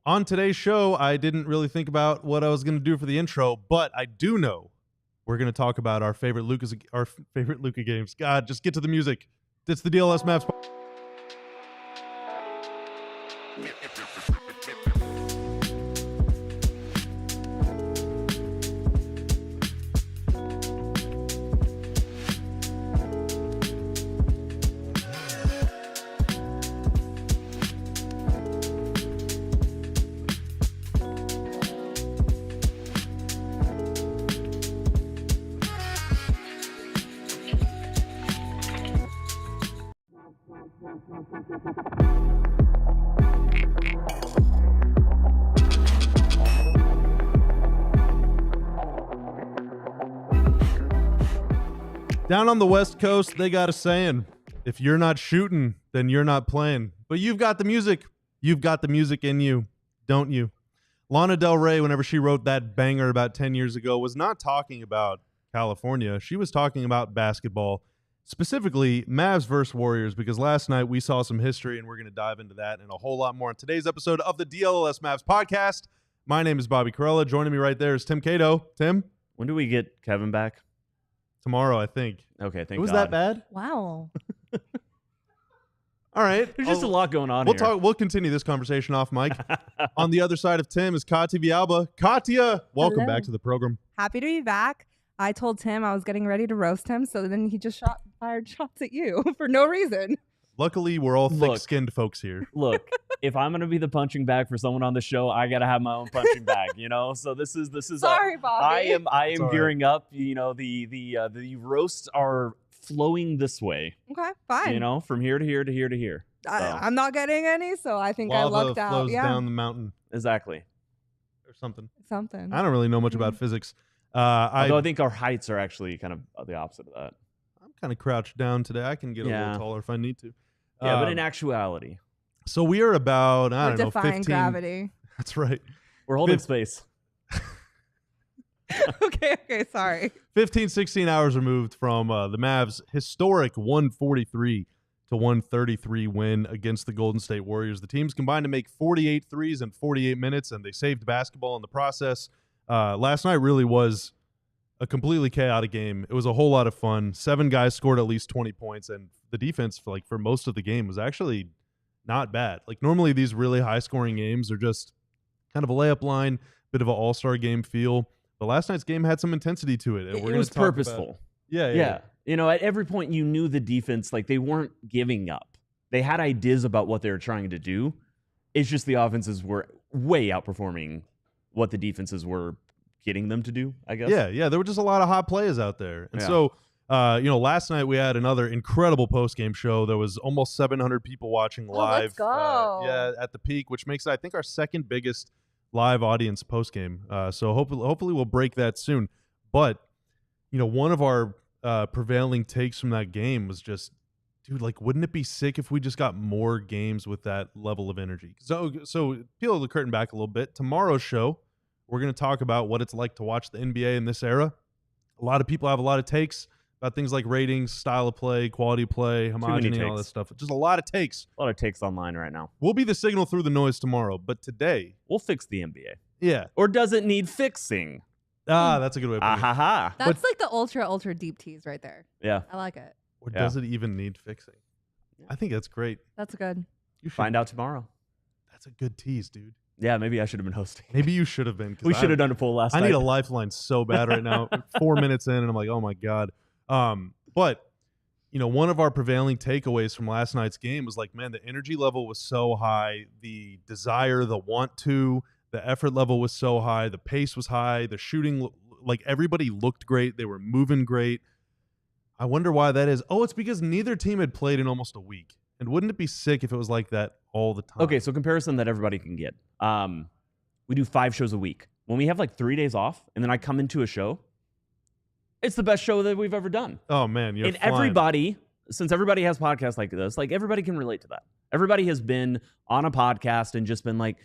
On today's show, I didn't really think about what I was going to do for the intro, but I do know we're going to talk about our favorite Luka games. God, just get to the music. It's the DLLS Mavs Podcast. Down on the West Coast, they got a saying, if you're not shooting, then you're not playing. But you've got the music. You've got the music in you, don't you? Lana Del Rey, whenever she wrote that banger about 10 years ago, was not talking about California. She was talking about basketball, specifically Mavs versus Warriors, because last night we saw some history, and we're going to dive into that and a whole lot more on today's episode of the DLLS Mavs Podcast. My name is Bobby Corella. Joining me right there is Tim Cato. Tim? When do we get Kevin back? Tomorrow, I think. Okay, thank God. It was that bad? Wow. All right. There's just a lot going on here. We'll continue this conversation off mic. On the other side of Tim is Katya Vialba. Katya, welcome back to the program. Happy to be back. I told Tim I was getting ready to roast him, so then he just fired shots at you for no reason. Luckily, we're all thick-skinned folks here. Look, if I'm going to be the punching bag for someone on the show, I got to have my own punching bag, you know? So this is Sorry, Bobby. I am gearing up, you know, the roasts are flowing this way. Okay, fine. You know, from here to here to here to here. So. I'm not getting any, so I think Lava I lucked out. flows down the mountain. Exactly. Or something. I don't really know much about physics. Although I think our heights are actually kind of the opposite of that. I'm kind of crouched down today. I can get a little taller if I need to. Yeah, but in actuality. So we are about, I don't know, 15. Gravity. That's right. We're holding space. Okay, sorry. 15, 16 hours removed from the Mavs' historic 143 to 133 win against the Golden State Warriors. The teams combined to make 48 threes in 48 minutes, and they saved basketball in the process. Last night really was a completely chaotic game. It was a whole lot of fun. 7 guys scored at least 20 points, and the defense for most of the game was actually not bad. Like normally these really high-scoring games are just kind of a layup line, bit of an all-star game feel. But last night's game had some intensity to it. And it was purposeful. Yeah. You know, at every point you knew the defense, like they weren't giving up. They had ideas about what they were trying to do. It's just the offenses were way outperforming what the defenses were getting them to do, I guess. Yeah. There were just a lot of hot plays out there. And so, last night we had another incredible post-game show. There was almost 700 people watching live. Let's go. At the peak, which makes it, I think, our second biggest live audience post-game. So hopefully we'll break that soon. But, one of our prevailing takes from that game was just, dude, like, wouldn't it be sick if we just got more games with that level of energy? So peel the curtain back a little bit. Tomorrow's show, we're going to talk about what it's like to watch the NBA in this era. A lot of people have a lot of takes about things like ratings, style of play, quality of play, homogeny, all this stuff. Just a lot of takes. A lot of takes online right now. We'll be the signal through the noise tomorrow, but today we'll fix the NBA. Yeah. Or does it need fixing? That's a good way of putting it. That's like the ultra deep tease right there. Yeah. I like it. Or does it even need fixing? I think that's great. That's good. You should find out tomorrow. That's a good tease, dude. Yeah, maybe I should have been hosting. Maybe you should have been. We should have done a poll last night. I need a lifeline so bad right now. 4 minutes in, and I'm like, oh my God. But, one of our prevailing takeaways from last night's game was like, man, the energy level was so high. The desire, the want to, the effort level was so high. The pace was high. The shooting, like everybody looked great. They were moving great. I wonder why that is. Oh, it's because neither team had played in almost a week. And wouldn't it be sick if it was like that all the time? Okay, so comparison that everybody can get. We do 5 shows a week. When we have like 3 days off, and then I come into a show, it's the best show that we've ever done. Oh man, you're flying. Everybody, since everybody has podcasts like this, like everybody can relate to that. Everybody has been on a podcast and just been like,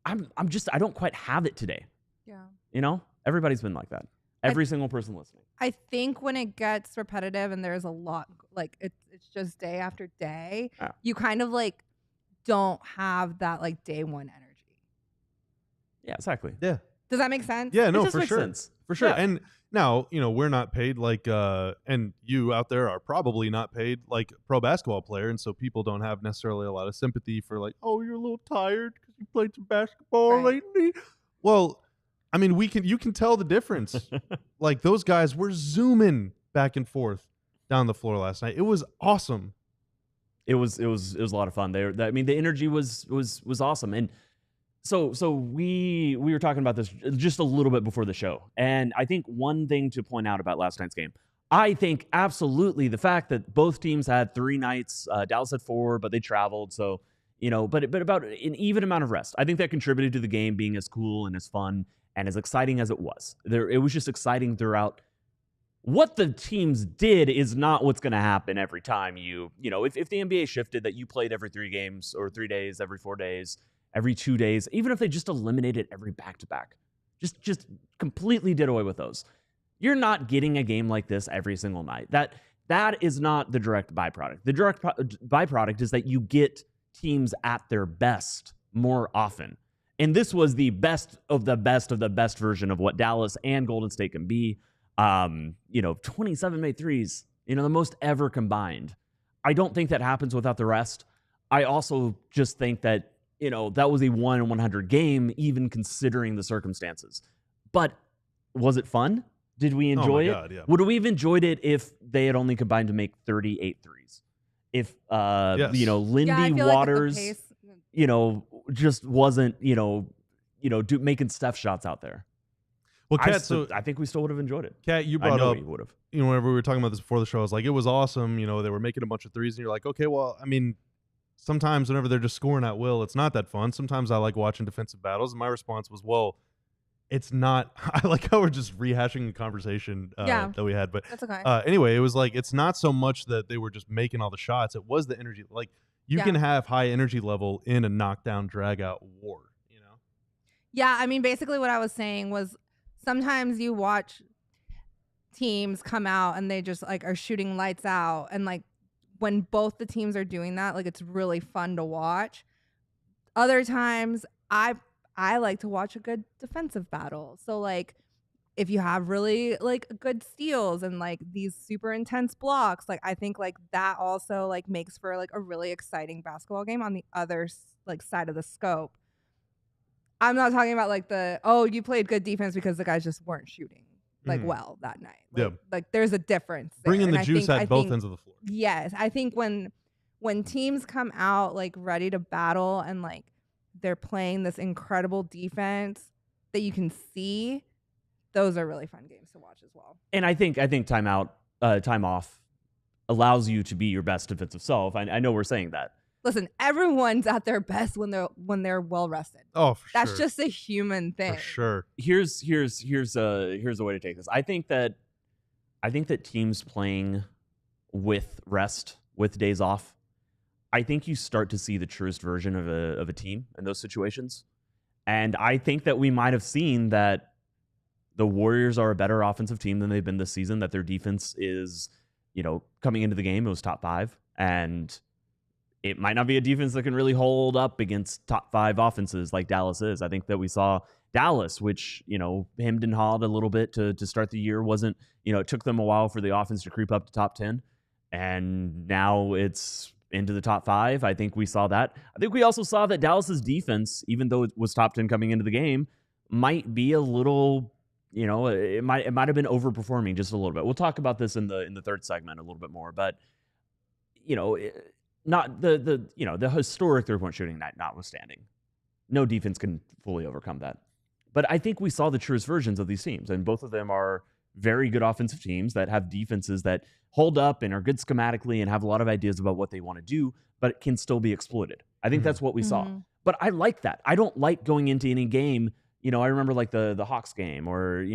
I don't quite have it today. Yeah. Everybody's been like that. Every single person listening. I think when it gets repetitive and there's a lot, like it's just day after day, you kind of like don't have that like day one energy. Yeah, exactly. Yeah. Does that make sense? Yeah, no, It just for makes sure. sense. For sure. Yeah. And now, we're not paid like and you out there are probably not paid like a pro basketball player, and so people don't have necessarily a lot of sympathy for like, oh, you're a little tired because you played some basketball Right. lately. Well, I mean, you can tell the difference. Like those guys were zooming back and forth down the floor last night. It was awesome. It was a lot of fun. I mean, the energy was awesome. And so we were talking about this just a little bit before the show. And I think one thing to point out about last night's game, I think absolutely the fact that both teams had 3 nights, Dallas had 4, but they traveled. So, but about an even amount of rest. I think that contributed to the game being as cool and as fun and as exciting as it was. It was just exciting throughout. What the teams did is not what's going to happen every time if the NBA shifted that you played every 3 games or 3 days, every 4 days, every 2 days, even if they just eliminated every back-to-back, just completely did away with those. You're not getting a game like this every single night. That is not the direct byproduct. The direct byproduct is that you get teams at their best more often. And this was the best of the best of the best version of what Dallas and Golden State can be. 27 made threes, the most ever combined. I don't think that happens without the rest. I also just think that, that was a 1-100 game, even considering the circumstances. But was it fun? Did we enjoy it? God, yeah. Would we have enjoyed it if they had only combined to make 38 threes? If, Yes. Lindy I feel Waters, like at the pace, just wasn't, making Steph shots out there. Well, Kat, I think we still would have enjoyed it. Kat, you I brought know up, we would have. whenever we were talking about this before the show, I was like, it was awesome. They were making a bunch of threes, and you're like, okay, well, I mean, sometimes whenever they're just scoring at will, it's not that fun. Sometimes I like watching defensive battles. And my response was, well, it's not. I like how we're just rehashing a conversation that we had. But that's okay. anyway, it was like, it's not so much that they were just making all the shots. It was the energy. Like, you can have high energy level in a knockdown, drag out war, Yeah, I mean, basically what I was saying was sometimes you watch teams come out and they just like are shooting lights out, and like when both the teams are doing that, like it's really fun to watch. Other times I like to watch a good defensive battle. So like if you have really like good steals and like these super intense blocks, like I think like that also like makes for like a really exciting basketball game on the other like side of the scope. I'm not talking about like you played good defense because the guys just weren't shooting like well that night. Like, like there's a difference there. Bringing the juice at both ends of the floor. Yes, I think when teams come out like ready to battle and like they're playing this incredible defense that you can see, those are really fun games to watch as well. And I think time off allows you to be your best defensive self. I know we're saying that. Listen, everyone's at their best when they're well rested. Oh, for That's sure. just a human thing. For sure. Here's a way to take this. I think that teams playing with rest, with days off, I think you start to see the truest version of a team in those situations. And I think that we might have seen that the Warriors are a better offensive team than they've been this season, that their defense is, coming into the game, it was top 5. And it might not be a defense that can really hold up against top 5 offenses like Dallas is. I think that we saw Dallas, which, hemmed and hawed a little bit to start the year, wasn't, it took them a while for the offense to creep up to top 10. And now it's into the top 5. I think we saw that. I think we also saw that Dallas's defense, even though it was top 10 coming into the game, might be a little, it might have been overperforming just a little bit. We'll talk about this in the third segment a little bit more, but not the historic 3-point shooting night notwithstanding, no defense can fully overcome that. But I think we saw the truest versions of these teams, and both of them are very good offensive teams that have defenses that hold up and are good schematically and have a lot of ideas about what they want to do, but can still be exploited. I think that's what we saw. But I like that. I don't like going into any game. I remember like the Hawks game or,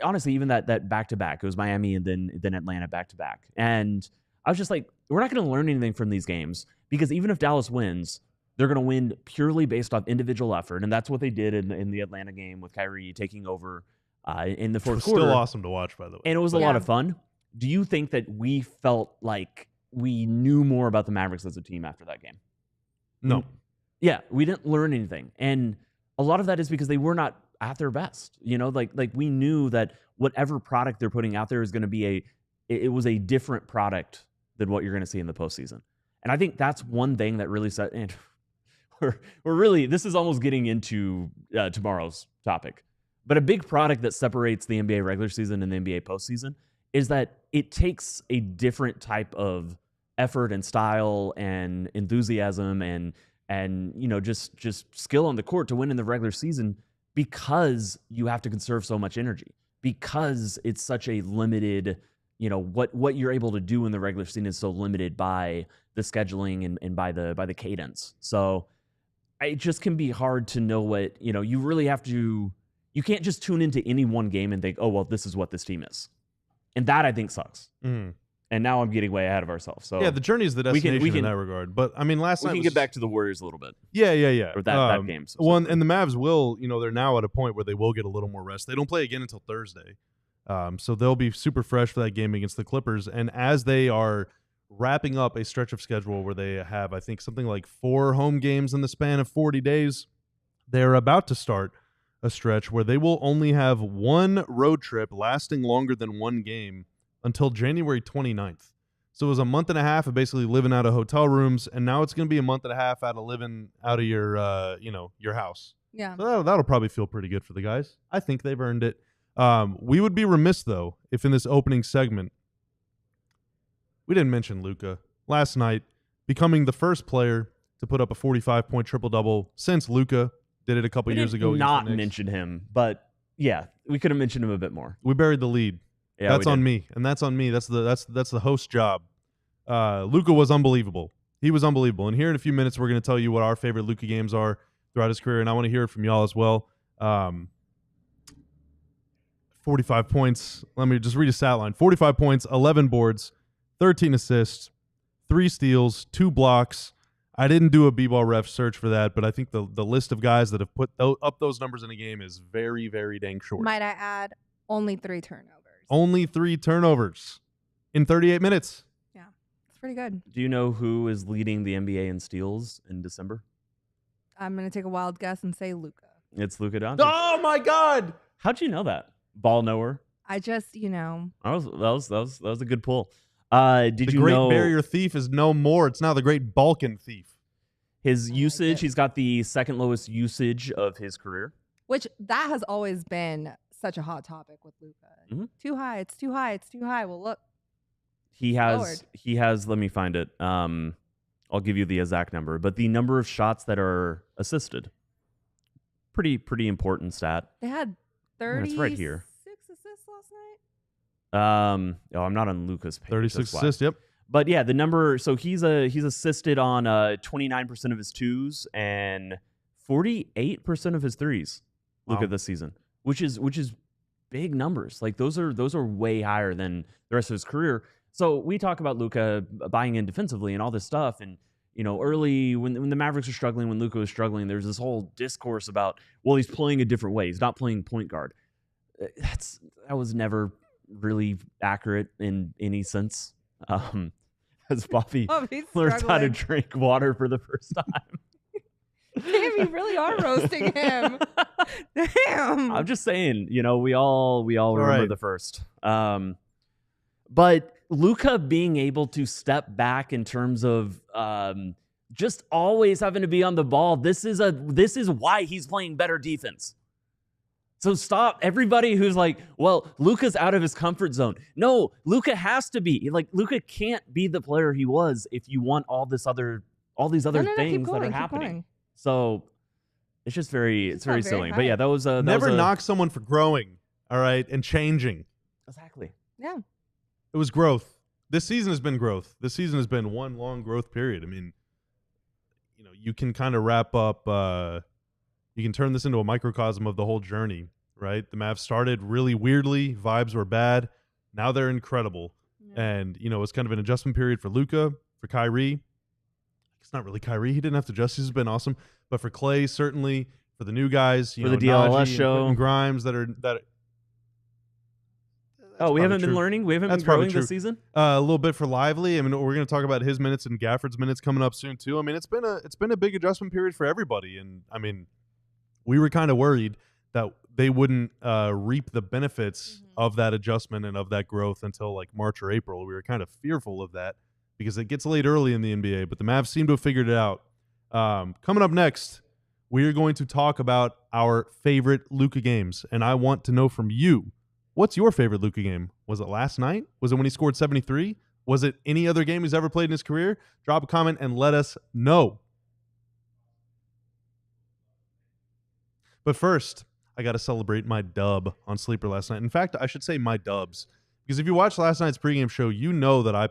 honestly, even that back-to-back. It was Miami and then Atlanta back-to-back. And I was just like, we're not going to learn anything from these games because even if Dallas wins, they're going to win purely based off individual effort. And that's what they did in the Atlanta game with Kyrie taking over in the fourth quarter. Still awesome to watch, by the way. And it was a lot of fun. Do you think that we felt like we knew more about the Mavericks as a team after that game? No. Yeah, we didn't learn anything. And a lot of that is because they were not at their best. Like we knew that whatever product they're putting out there is going to be it was a different product than what you're going to see in the postseason. And I think that's one thing that really set. And we're really, this is almost getting into tomorrow's topic. But a big product that separates the NBA regular season and the NBA postseason is that it takes a different type of effort and style and enthusiasm and just skill on the court to win in the regular season, because you have to conserve so much energy, because it's such a limited, what you're able to do in the regular season is so limited by the scheduling and by the cadence. So it just can be hard to know what, you really have to, you can't just tune into any one game and think, oh, well, this is what this team is. And that I think sucks. Mm. And now I'm getting way ahead of ourselves. So yeah, the journey is the destination in that regard. But I mean, last night we can get back to the Warriors a little bit. Yeah. Or that game. Well, and the Mavs will, they're now at a point where they will get a little more rest. They don't play again until Thursday. So they'll be super fresh for that game against the Clippers. And as they are wrapping up a stretch of schedule where they have, I think, something like 4 home games in the span of 40 days, they're about to start a stretch where they will only have one road trip lasting longer than one game until January 29th. So it was a month and a half of basically living out of hotel rooms, and now it's going to be a month and a half out of living out of your, your house. Yeah. So that'll probably feel pretty good for the guys. I think they've earned it. We would be remiss, though, if in this opening segment we didn't mention Luka. Last night, becoming the first player to put up a 45-point triple-double since Luka did it a couple years ago. Not mention him, but yeah, we could have mentioned him a bit more. We buried the lead. Yeah, that's on me, and that's on me. That's the host's job. Luka was unbelievable. He was unbelievable. And here in a few minutes, we're going to tell you what our favorite Luka games are throughout his career, and I want to hear it from y'all as well. 45 points. Let me just read a stat line. 45 points, 11 boards, 13 assists, 3 steals, 2 blocks. I didn't do a b-ball ref search for that, but I think the list of guys that have put up those numbers in a game is very, very dang short. Might I add, only 3 turnovers. Only 3 turnovers in 38 minutes. Yeah, it's pretty good. Do you know who is leading the NBA in steals in December? I'm going to take a wild guess and say Luka. It's Luka Dončić. Oh, my God. How'd you know that? Ball knower? I just, That was a good pull. Did you know the Great Barrier Thief is no more. It's now the Great Balkan Thief. His usage, he's got the second lowest usage of his career. Which that has always been such a hot topic with Luka. Mm-hmm. Too high, it's too high, it's too high. Well, look. He has, let me find it. I'll give you the exact number, but the number of shots that are assisted. Pretty important stat. They had 36 it's right here. assists last night. I'm not on Luka's page. 36 assists, yep. But yeah, the number, so he's assisted on 29% of his twos and 48% of his threes. Luka Wow. this season, which is big numbers. Like those are way higher than the rest of his career. So we talk about Luka buying in defensively and all this stuff, and early when the Mavericks were struggling, when Luka was struggling, there's this whole discourse about, well, he's playing a different way. He's not playing point guard. That was never really accurate in any sense. As Bobby learns how to drink water for the first time. Damn, you really are roasting him. Damn. I'm just saying, we all remember right. the first. But Luka being able to step back in terms of just always having to be on the ball. This is why he's playing better defense. So stop everybody who's like, well, Luka's out of his comfort zone. No, Luka has to be. Like, Luka can't be the player he was if you want all these other things that are happening. So it's just very silly. But yeah, that was never knock someone for growing, all right, and changing. Exactly. Yeah. It was growth. This season has been growth. This season has been one long growth period. I mean, you can kind of wrap up. You can turn this into a microcosm of the whole journey, right? The Mavs started really weirdly. Vibes were bad. Now they're incredible. Yeah. And, it's kind of an adjustment period for Luka, for Kyrie. It's not really Kyrie. He didn't have to adjust. He's been awesome. But for Clay, certainly. For the new guys. For the DLLS show. And Grimes that are... Oh, we haven't been learning? We haven't been growing this season? A little bit for Lively. I mean, we're going to talk about his minutes and Gafford's minutes coming up soon, too. I mean, it's been a big adjustment period for everybody. And, I mean... we were kind of worried that they wouldn't reap the benefits of that adjustment and of that growth until like March or April. We were kind of fearful of that because it gets late early in the NBA, but the Mavs seem to have figured it out. Coming up next, we are going to talk about our favorite Luka games, and I want to know from you, what's your favorite Luka game? Was it last night? Was it when he scored 73? Was it any other game he's ever played in his career? Drop a comment and let us know. But first, I got to celebrate my dub on Sleeper last night. In fact, I should say my dubs. Because if you watched last night's pregame show, you know that I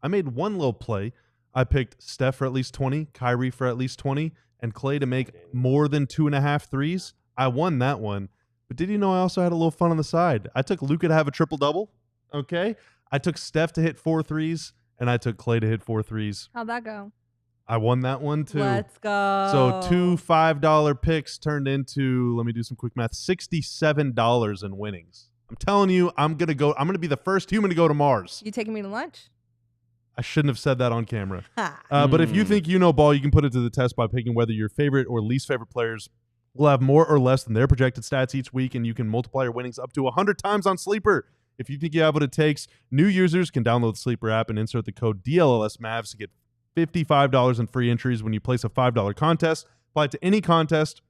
made one little play. I picked Steph for at least 20, Kyrie for at least 20, and Klay to make more than 2.5 threes. I won that one. But did you know I also had a little fun on the side? I took Luka to have a triple-double, okay? I took Steph to hit 4 threes, and I took Klay to hit 4 threes. How'd that go? I won that one, too. Let's go. So 2 $5 picks turned into, let me do some quick math, $67 in winnings. I'm telling you, I'm going to be the first human to go to Mars. You taking me to lunch? I shouldn't have said that on camera. But if you think you know ball, you can put it to the test by picking whether your favorite or least favorite players will have more or less than their projected stats each week, and you can multiply your winnings up to 100 times on Sleeper. If you think you have what it takes, new users can download the Sleeper app and insert the code DLLS Mavs to get $55 in free entries when you place a $5 contest. Apply to any contest.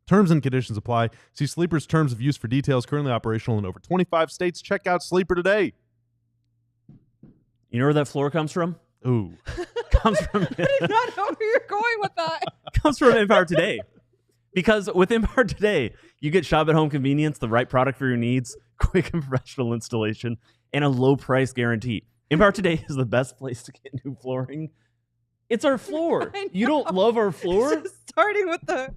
Terms and conditions apply. See Sleeper's terms of use for details. Currently operational in over 25 states. Check out Sleeper today. You know where that floor comes from? Ooh. Comes from I did not know where you're going with that. comes from Empire Today. Because with Empire Today, you get shop at home convenience, the right product for your needs, quick and professional installation, and a low price guarantee. Empire Today is the best place to get new flooring. It's our floor. You don't love our floor? It's just starting with the...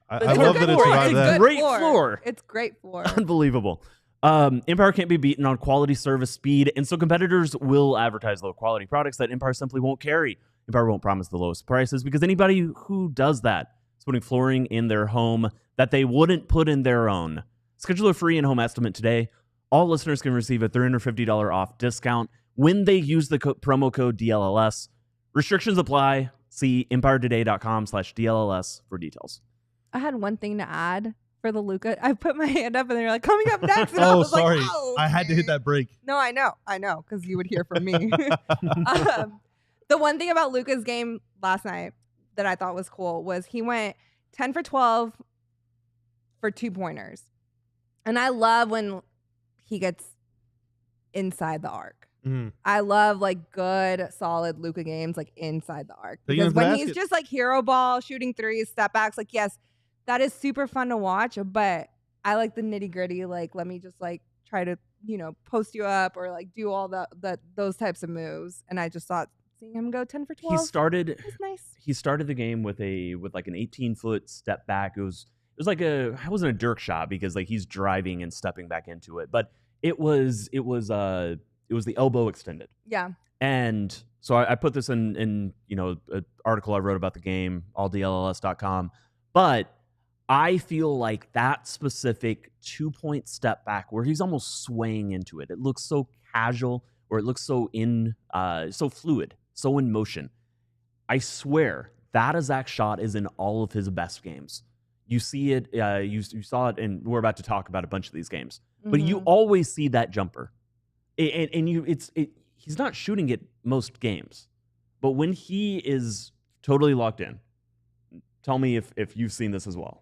I love that it survived that. Great floor. It's great floor. Unbelievable. Empire can't be beaten on quality, service, speed, and so competitors will advertise low-quality products that Empire simply won't carry. Empire won't promise the lowest prices because anybody who does that is putting flooring in their home that they wouldn't put in their own. Schedule a free in-home estimate today. All listeners can receive a $350 off discount when they use the promo code DLLS. Restrictions apply. See empiretoday.com/DLLS for details. I had one thing to add for the Luka. I put my hand up and they were like, coming up next. And I was sorry. Like, oh, I had to hit that break. No, I know, because you would hear from me. The one thing about Luka's game last night that I thought was cool was he went 10 for 12 for 2-pointers. And I love when he gets inside the arc. I love like good, solid Luka games like inside the arc. Because when he's just like hero ball, shooting threes, step backs, like yes, that is super fun to watch. But I like the nitty gritty. Like let me just like try to post you up or like do all those types of moves. And I just thought seeing him go 10 for 12. He started. Was nice. He started the game with like an 18-foot step back. It was like it wasn't a Dirk shot because like he's driving and stepping back into it, but it was the elbow extended. Yeah. And so I put this in an article I wrote about the game, alldlls.com. But I feel like that specific 2-point step back where he's almost swaying into it. It looks so casual, or it looks so so fluid, so in motion. I swear that exact shot is in all of his best games. You see it, you saw it, and we're about to talk about a bunch of these games. But you always see that jumper. And he's not shooting it most games, but when he is totally locked in, tell me if you've seen this as well.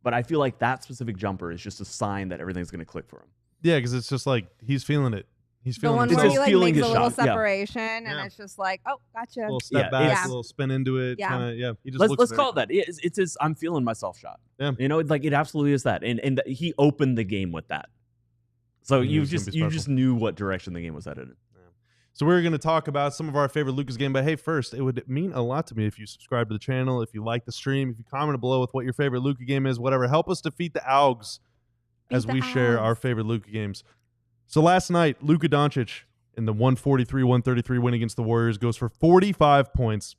But I feel like that specific jumper is just a sign that everything's going to click for him. Yeah, because it's just like he's feeling it. He's feeling the one where he like makes a little shot. separation, and it's just like, oh, gotcha. A little step back, a little spin into it. Yeah, He just let's call it that. It's his I'm feeling myself shot. Yeah, like it absolutely is that, and he opened the game with that. So you just knew what direction the game was headed in. Yeah. So we're going to talk about some of our favorite Luka's game. But hey, first, it would mean a lot to me if you subscribe to the channel, if you like the stream, if you comment below with what your favorite Luka game is, whatever. Help us defeat the ALGs as we share our favorite Luka games. So last night, Luka Dončić in the 143-133 win against the Warriors goes for 45 points,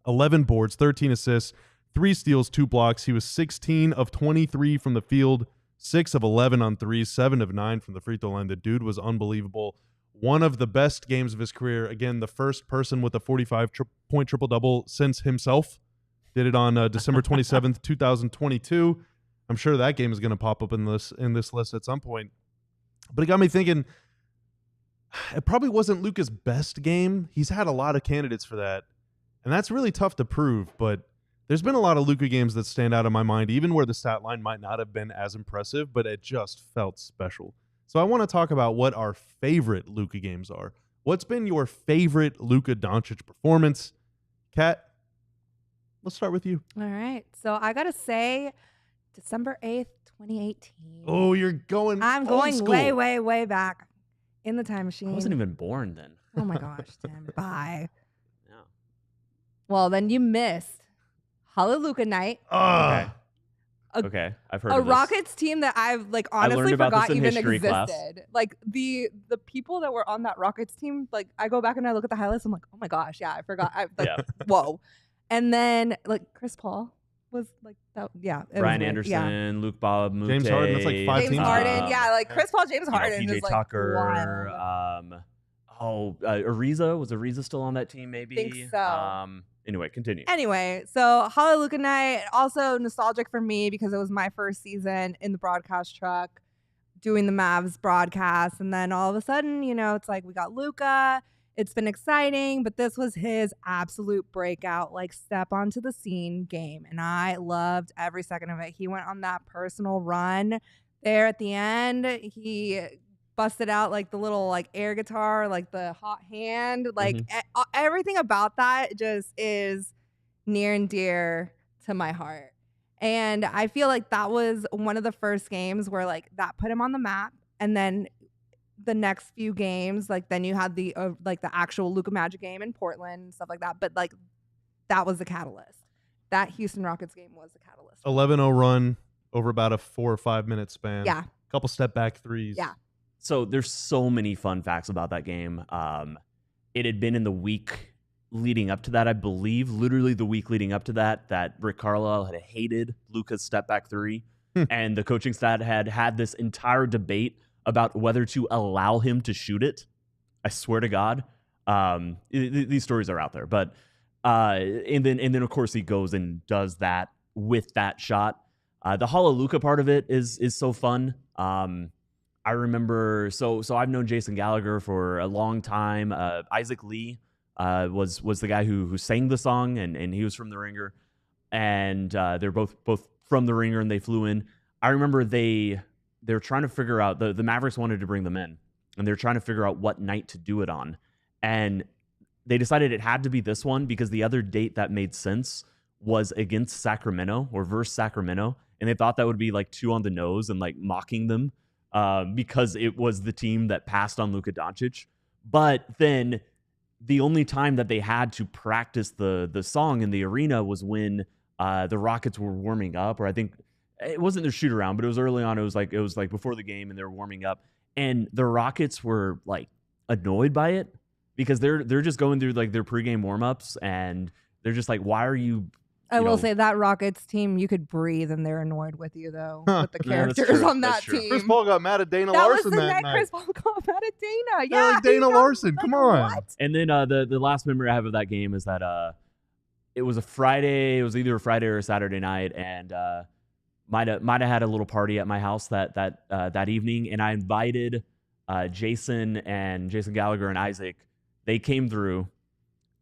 11 boards, 13 assists, 3 steals, 2 blocks. He was 16 of 23 from the field, 6 of 11 on threes, 7 of 9 from the free throw line. The dude was unbelievable. One of the best games of his career. Again, the first person with a 45-point triple-double since himself. Did it on December 27th, 2022. I'm sure that game is going to pop up in this list at some point. But it got me thinking, it probably wasn't Luka's best game. He's had a lot of candidates for that, and that's really tough to prove. But there's been a lot of Luka games that stand out in my mind, even where the stat line might not have been as impressive, but it just felt special. So I want to talk about what our favorite Luka games are. What's been your favorite Luka Dončić performance? Kat, let's start with you. All right. So I got to say December 8th, 2018. Oh, you're going I'm old going school. way, way, way back in the time machine. I wasn't even born then. Oh my gosh, Tim. Bye. No. Well, then you missed Hallelujah Night. Ah. Okay. Okay, I've heard A of this. Rockets team that I've like honestly learned about forgot this in even history existed. class. Like the people that were on that Rockets team, like I go back and I look at the highlights, I'm like, oh my gosh, yeah, I forgot. I like, Yeah. whoa. And then like Chris Paul was like that. Yeah. it was Brian weird. Anderson, Yeah. Luke Bob, Mute, James Harden, that's like 5 James teams. Harden. Yeah, like Chris Paul, James you know, Harden PJ is like Tucker. wild. Ariza, was Ariza still on that team? Maybe. Think so. Anyway, continue. Anyway, so Hallelujah Night, also nostalgic for me because it was my first season in the broadcast truck doing the Mavs broadcast. And then all of a sudden, you know, it's like we got Luka. It's been exciting, but this was his absolute breakout, like step onto the scene game. And I loved every second of it. He went on that personal run there at the end. He busted out like the little like air guitar, like the hot hand, like everything about that just is near and dear to my heart. And I feel like that was one of the first games where like that put him on the map. And then the next few games, like then you had the like the actual Luka Magic game in Portland and stuff like that. But like that was the catalyst. That Houston Rockets game was the catalyst. 11-0 run over about a 4 or 5 minute span. Yeah. Couple step back threes. Yeah. So there's so many fun facts about that game. It had been in the week leading up to that, I believe, literally the week leading up to that Rick Carlisle had hated Luka's step back three. And the coaching staff had this entire debate about whether to allow him to shoot it. I swear to God. These stories are out there. But and then of course he goes and does that with that shot. The Hallelujah part of it is so fun. I remember, so I've known Jason Gallagher for a long time. Isaac Lee was the guy who sang the song, and he was from the Ringer, and they're both from the Ringer, and they flew in. I remember they're trying to figure out, the Mavericks wanted to bring them in, and they're trying to figure out what night to do it on, and they decided it had to be this one because the other date that made sense was against Sacramento or versus Sacramento, and they thought that would be like too on the nose and like mocking them. Because it was the team that passed on Luka Dončić. But then the only time that they had to practice the song in the arena was when the Rockets were warming up, or I think it wasn't their shoot around, but it was early on. It was like before the game and they were warming up. And the Rockets were like annoyed by it because they're just going through like their pregame warm-ups and they're just like, why are you I will say that Rockets team, you could breathe and they're annoyed with you, though, with the Yeah, that's characters true. on That's that true. team. Chris Paul got mad at Dana that Larson was the that night night. Chris Paul got mad at Dana. Yeah, like Dana he Larson. got, Come on. What? And then the last memory I have of that game is that it was a Friday. It was either a Friday or a Saturday night, and might have had a little party at my house that evening. And I invited Jason Gallagher and Isaac. They came through.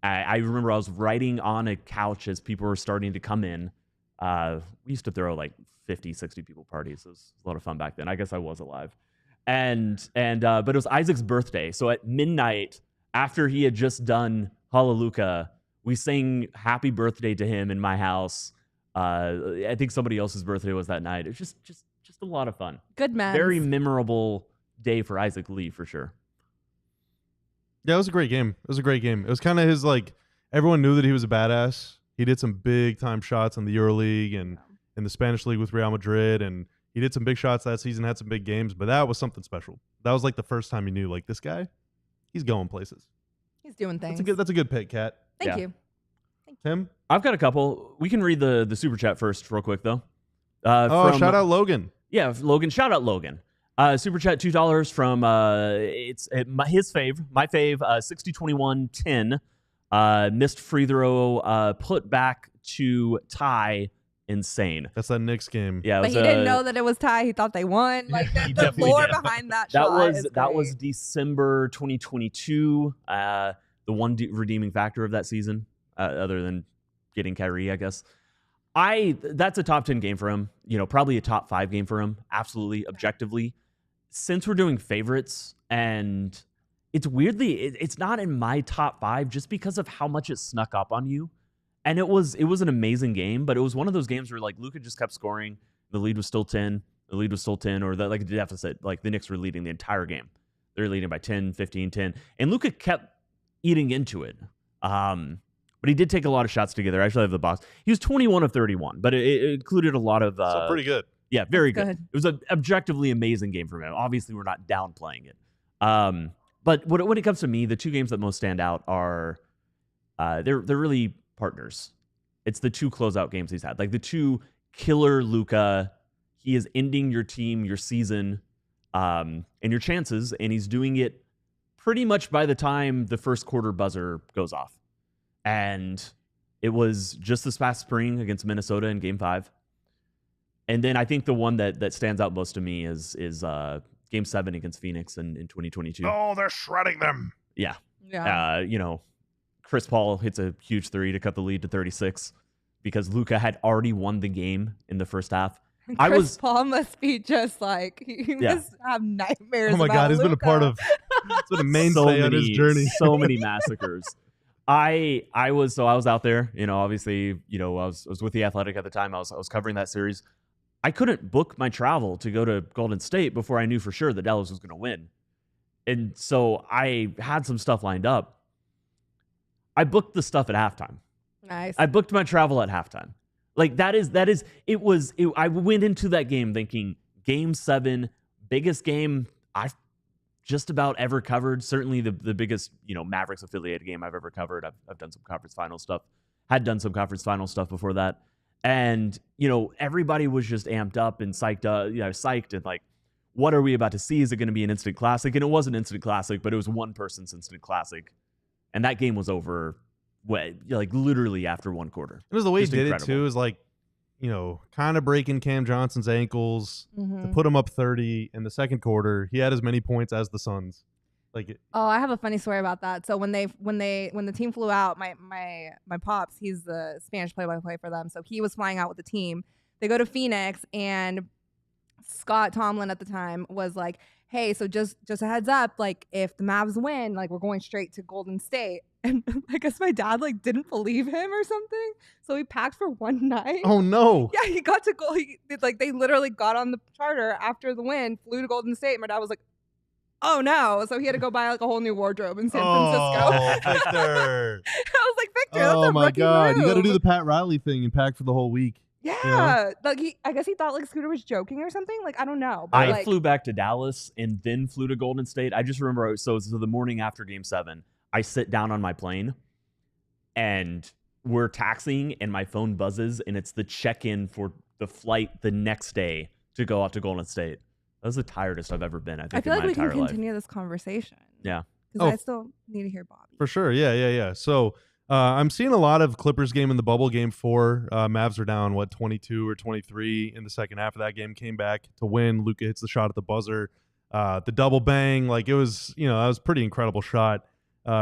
I remember I was writing on a couch as people were starting to come in. We used to throw like 50, 60 people parties. It was a lot of fun back then. I guess I was alive. But it was Isaac's birthday. So at midnight, after he had just done Hallelujah, we sang happy birthday to him in my house. I think somebody else's birthday was that night. It was just a lot of fun. Good man. Very memorable day for Isaac Lee for sure. Yeah, it was a great game. It was a great game. It was kind of his, like, everyone knew that he was a badass. He did some big-time shots in the EuroLeague and in the Spanish League with Real Madrid, and he did some big shots that season, had some big games, but that was something special. That was, like, the first time you knew, like, this guy, he's going places. He's doing things. That's a good pick, Kat. Thank you. Tim? I've got a couple. We can read the super chat first real quick, though. Shout out Logan. Yeah, Logan. Shout out Logan. Super chat $2 from my fave 602110. Missed free throw, put back to tie. Insane. That's that Knicks game. Yeah, but he didn't know that it was tie. He thought they won. Like the lore behind that shot. That was December 2022. The one redeeming factor of that season, other than getting Kyrie, I guess. That's a top 10 game for him. Probably a top 5 game for him. Absolutely, objectively. Since we're doing favorites, and it's weirdly, it's not in my top 5 just because of how much it snuck up on you. And it was an amazing game, but it was one of those games where like Luka just kept scoring. The lead was still 10. Or the deficit. Like the Knicks were leading the entire game. They're leading by 10, 15, 10. And Luka kept eating into it. But he did take a lot of shots together. I actually have the box. He was 21 of 31, but it included a lot of... so pretty good. Yeah, very good. It was an objectively amazing game for him. Obviously, we're not downplaying it. But when it comes to me, the 2 games that most stand out are... they're really... partners. It's the 2 closeout games he's had. Like the 2 killer Luka. He is ending your team, your season, and your chances, and he's doing it pretty much by the time the first quarter buzzer goes off. And it was just this past spring against Minnesota in Game 5. And then I think the one that stands out most to me is Game 7 against Phoenix in 2022. Oh, they're shredding them. Yeah. Yeah. Chris Paul hits a huge 3 to cut the lead to 36 because Luka had already won the game in the first half. Chris Paul must be just like, he must have nightmares. Oh my God, he's Luka. been a part of, it's been a mainstay on his journey. So many massacres. I was out there, obviously, I was with the Athletic at the time. I was covering that series. I couldn't book my travel to go to Golden State before I knew for sure that Dallas was going to win. And so I had some stuff lined up. I booked the stuff at halftime. Nice. I booked my travel at halftime. Like I went into that game thinking Game 7, biggest game I've just about ever covered. Certainly the biggest, Mavericks affiliated game I've ever covered. I've done some conference final stuff. Had done some conference final stuff before that. And, everybody was just amped up and psyched and like, what are we about to see? Is it going to be an instant classic? And it was an instant classic, but it was one person's instant classic. And that game was over, literally after one quarter. It was the way Just he did incredible. it, too, is like, kind of breaking Cam Johnson's ankles to put him up 30 in the second quarter. He had as many points as the Suns. I have a funny story about that. So when the team flew out, my pops, he's the Spanish play-by-play for them. So he was flying out with the team. They go to Phoenix, and Scott Tomlin at the time was like, hey, so just a heads up, like if the Mavs win, like we're going straight to Golden State. And I guess my dad like didn't believe him or something. So he packed for one night. Oh no. Yeah, he got to go. They literally got on the charter after the win, flew to Golden State. My dad was like, oh no. So he had to go buy like a whole new wardrobe in San Francisco. Victor. I was like, Victor, that's Oh a my rookie God. move. You got to do the Pat Riley thing and pack for the whole week. Yeah. Like I guess he thought like Scooter was joking or something. Like, I don't know. But I flew back to Dallas and then flew to Golden State. I just remember, so the morning after Game 7, I sit down on my plane and we're taxiing and my phone buzzes and it's the check-in for the flight the next day to go out to Golden State. That was the tiredest I've ever been, I think, I feel in like my we can entire life. continue this conversation. Yeah. Because I still need to hear Bobby. For sure. Yeah. So I'm seeing a lot of Clippers game in the bubble. Game 4. Mavs are down, 22 or 23 in the second half of that game. Came back to win. Luka hits the shot at the buzzer. The double bang. Like, it was, that was a pretty incredible shot.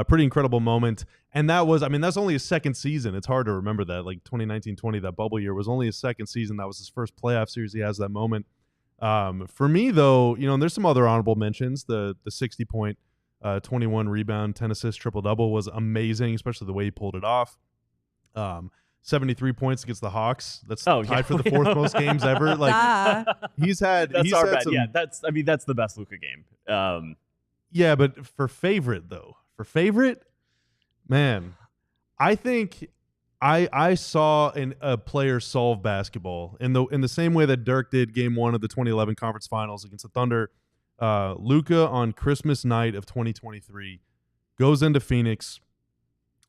Pretty incredible moment. And that's only his second season. It's hard to remember that. Like 2019-20, that bubble year was only his second season. That was his first playoff series he has that moment. For me, though, and there's some other honorable mentions. The 60-point, 21 rebound, 10 assists, triple-double was amazing, especially the way he pulled it off. 73 points against the Hawks. That's tied for the fourth most games ever. Like he's had some, yeah, that's the best Luka game. Yeah, but for favorite, man, I think I saw a player solve basketball in the same way that Dirk did Game 1 of the 2011 Conference Finals against the Thunder. Luka on Christmas night of 2023 goes into Phoenix.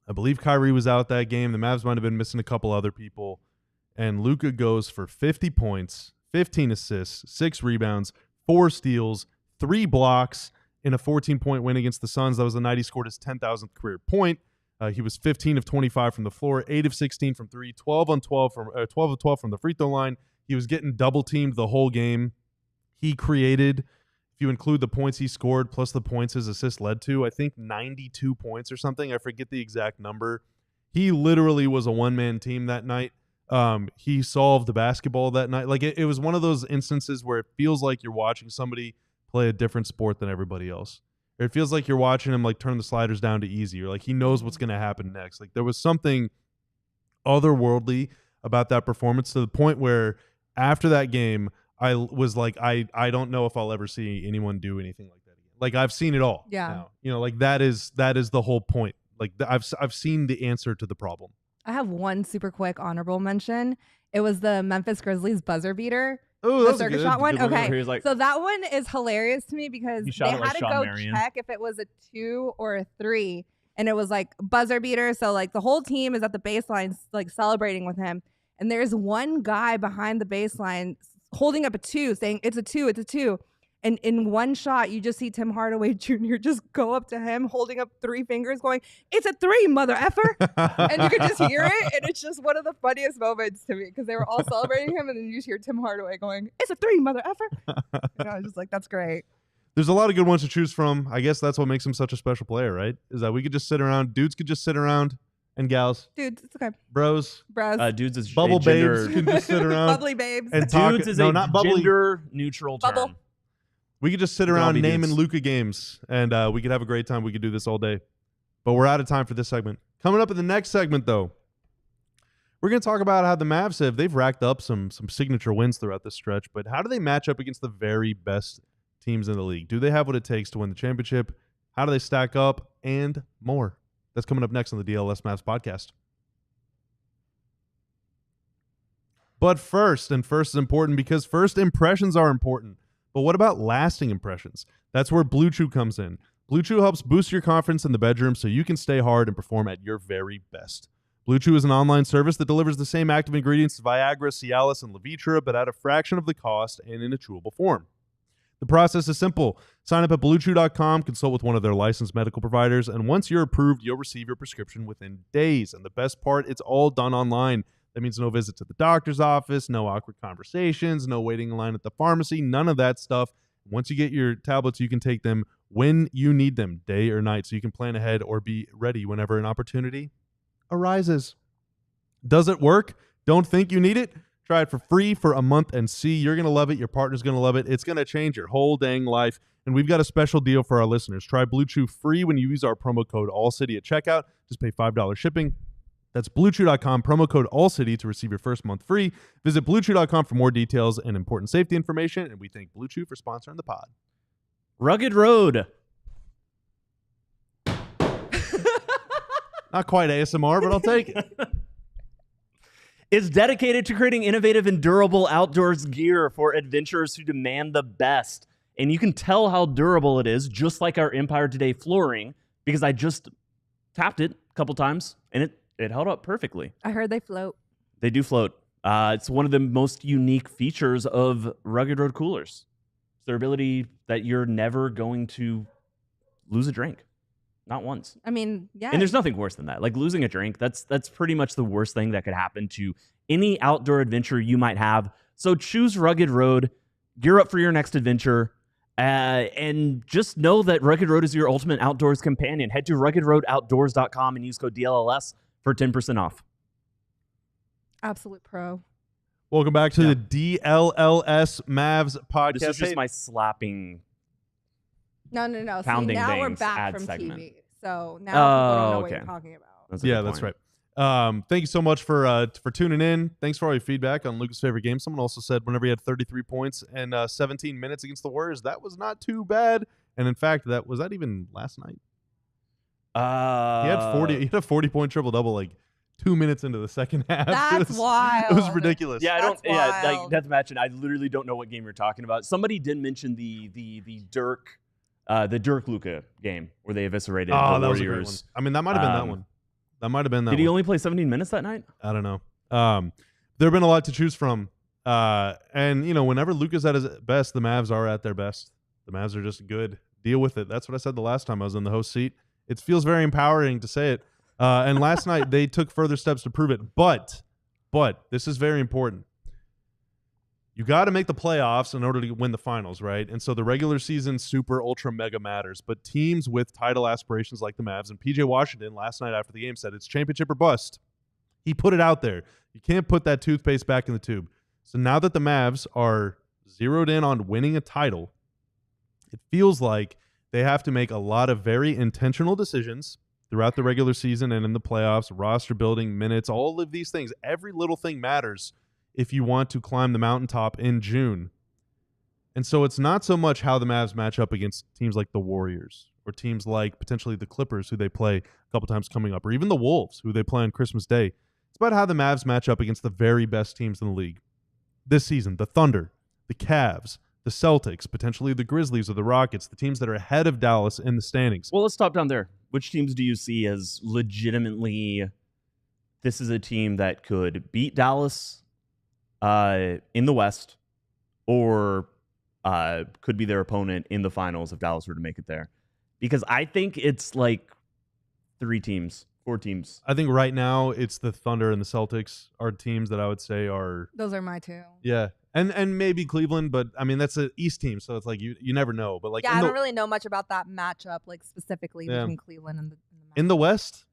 I believe Kyrie was out that game. The Mavs might have been missing a couple other people. And Luka goes for 50 points, 15 assists, 6 rebounds, 4 steals, 3 blocks in a 14-point win against the Suns. That was the night he scored his 10,000th career point. He was 15 of 25 from the floor, 8 of 16 from 3, 12 of 12 from the free throw line. He was getting double teamed the whole game. He created, if you include the points he scored plus the points his assist led to, I think 92 points or something. I forget the exact number. He literally was a one-man team that night. He solved the basketball that night. Like it was one of those instances where it feels like you're watching somebody play a different sport than everybody else. Or it feels like you're watching him like turn the sliders down to easy, or like he knows what's going to happen next. Like there was something otherworldly about that performance to the point where after that game, I was like, I don't know if I'll ever see anyone do anything like that again. Like I've seen it all. Yeah. Now. You know, like that is the whole point. Like I've seen the answer to the problem. I have one super quick honorable mention. It was the Memphis Grizzlies buzzer beater. Oh, The that was circuit good. shot one? Good Okay. He was like, So that one is hilarious to me because He they shot it had like to Sean go Marion. check if it was a 2 or a 3. And it was like buzzer beater. So like the whole team is at the baseline like celebrating with him. And there's one guy behind the baseline holding up a 2 saying, it's a 2, it's a 2. And in one shot, you just see Tim Hardaway Jr. just go up to him, holding up 3 fingers, going, it's a 3, mother effer. And you could just hear it. And it's just one of the funniest moments to me because they were all celebrating him. And then you just hear Tim Hardaway going, it's a 3, mother effer. And I was just like, that's great. There's a lot of good ones to choose from. I guess that's what makes him such a special player, right? Is that we could just sit around, dudes could just sit around, and gals, Dudes, it's okay. bros, Bros. dudes is bubble a gender, babes can just sit around Bubbly babes. and talk. dudes is No, a not bubbly. gender neutral term. Bubble. We could just sit We can all around be naming dudes. Luka games, and we could have a great time. We could do this all day. But we're out of time for this segment. Coming up in the next segment, though, we're going to talk about how the Mavs they've racked up some signature wins throughout this stretch, but how do they match up against the very best teams in the league? Do they have what it takes to win the championship? How do they stack up? And more. That's coming up next on the DLLS Mavs Podcast. But first is important because first impressions are important. But what about lasting impressions? That's where Blue Chew comes in. Blue Chew helps boost your confidence in the bedroom so you can stay hard and perform at your very best. Blue Chew is an online service that delivers the same active ingredients as Viagra, Cialis, and Levitra, but at a fraction of the cost and in a chewable form. The process is simple. Sign up at BlueChew.com, consult with one of their licensed medical providers, and once you're approved, you'll receive your prescription within days. And the best part, it's all done online. That means no visit to the doctor's office, no awkward conversations, no waiting in line at the pharmacy, none of that stuff. Once you get your tablets, you can take them when you need them, day or night, so you can plan ahead or be ready whenever an opportunity arises. Does it work? Don't think you need it? Try it for free for a month and see. You're going to love it. Your partner's going to love it. It's going to change your whole dang life. And we've got a special deal for our listeners. Try Blue Chew free when you use our promo code ALLCITY at checkout. Just pay $5 shipping. That's BlueChew.com, promo code ALLCITY to receive your first month free. Visit BlueChew.com for more details and important safety information. And we thank Blue Chew for sponsoring the pod. Rugged Road. Not quite ASMR, but I'll take it. Is dedicated to creating innovative and durable outdoors gear for adventurers who demand the best. And you can tell how durable it is, just like our Empire Today flooring, because I just tapped it a couple times, and it held up perfectly. I heard they float. They do float. It's one of the most unique features of Rugged Road coolers. It's their ability that you're never going to lose a drink. Not once. I mean, yeah. And there's nothing worse than that. Like losing a drink, that's pretty much the worst thing that could happen to any outdoor adventure you might have. So choose Rugged Road, gear up for your next adventure, and just know that Rugged Road is your ultimate outdoors companion. Head to ruggedroadoutdoors.com and use code DLLS for 10% off. Absolute pro. Welcome back to the DLLS Mavs Podcast. This is just my slapping. No. See, Pounding now we're things back ad from segment. TV. So now people don't know what okay. you're talking about. That's a good That's point. right. Thank you so much for tuning in. Thanks for all your feedback on Luka's favorite game. Someone also said whenever he had 33 points and 17 minutes against the Warriors, that was not too bad. And in fact, was that even last night? He had 40. He had a 40-point triple double like 2 minutes into the second half. That's wild. It was ridiculous. Yeah, That's like wild. not to mention, I literally don't know what game you're talking about. Somebody did mention the Dirk Luka game where they eviscerated the that was a great one. Warriors. I mean, that might have been that one. That might have been that Did one. he only play 17 minutes that night? I don't know. There have been a lot to choose from. And, whenever Luka's at his best, the Mavs are at their best. The Mavs are just good. Deal with it. That's what I said the last time I was in the host seat. It feels very empowering to say it. And last night they took further steps to prove it. But this is very important. You got to make the playoffs in order to win the finals, right? And so the regular season super ultra mega matters. But teams with title aspirations like the Mavs, and PJ Washington last night after the game said it's championship or bust. He put it out there. You can't put that toothpaste back in the tube. So now that the Mavs are zeroed in on winning a title, it feels like they have to make a lot of very intentional decisions throughout the regular season and in the playoffs, roster building, minutes, all of these things. Every little thing matters if you want to climb the mountaintop in June. And so it's not so much how the Mavs match up against teams like the Warriors or teams like potentially the Clippers, who they play a couple times coming up, or even the Wolves, who they play on Christmas Day. It's about how the Mavs match up against the very best teams in the league. This season, the Thunder, the Cavs, the Celtics, potentially the Grizzlies or the Rockets, the teams that are ahead of Dallas in the standings. Well, let's stop down there. Which teams do you see as legitimately, this is a team that could beat Dallas in the West, or could be their opponent in the finals if Dallas were to make it there? Because I think it's like 4 teams. I think right now it's the Thunder and the Celtics are teams that I would say are... Those are my 2. Yeah. And maybe Cleveland, but I mean, that's an East team, so it's like you never know. But like, yeah, I don't really know much about that matchup, like specifically between Cleveland and the Mavs. In the West,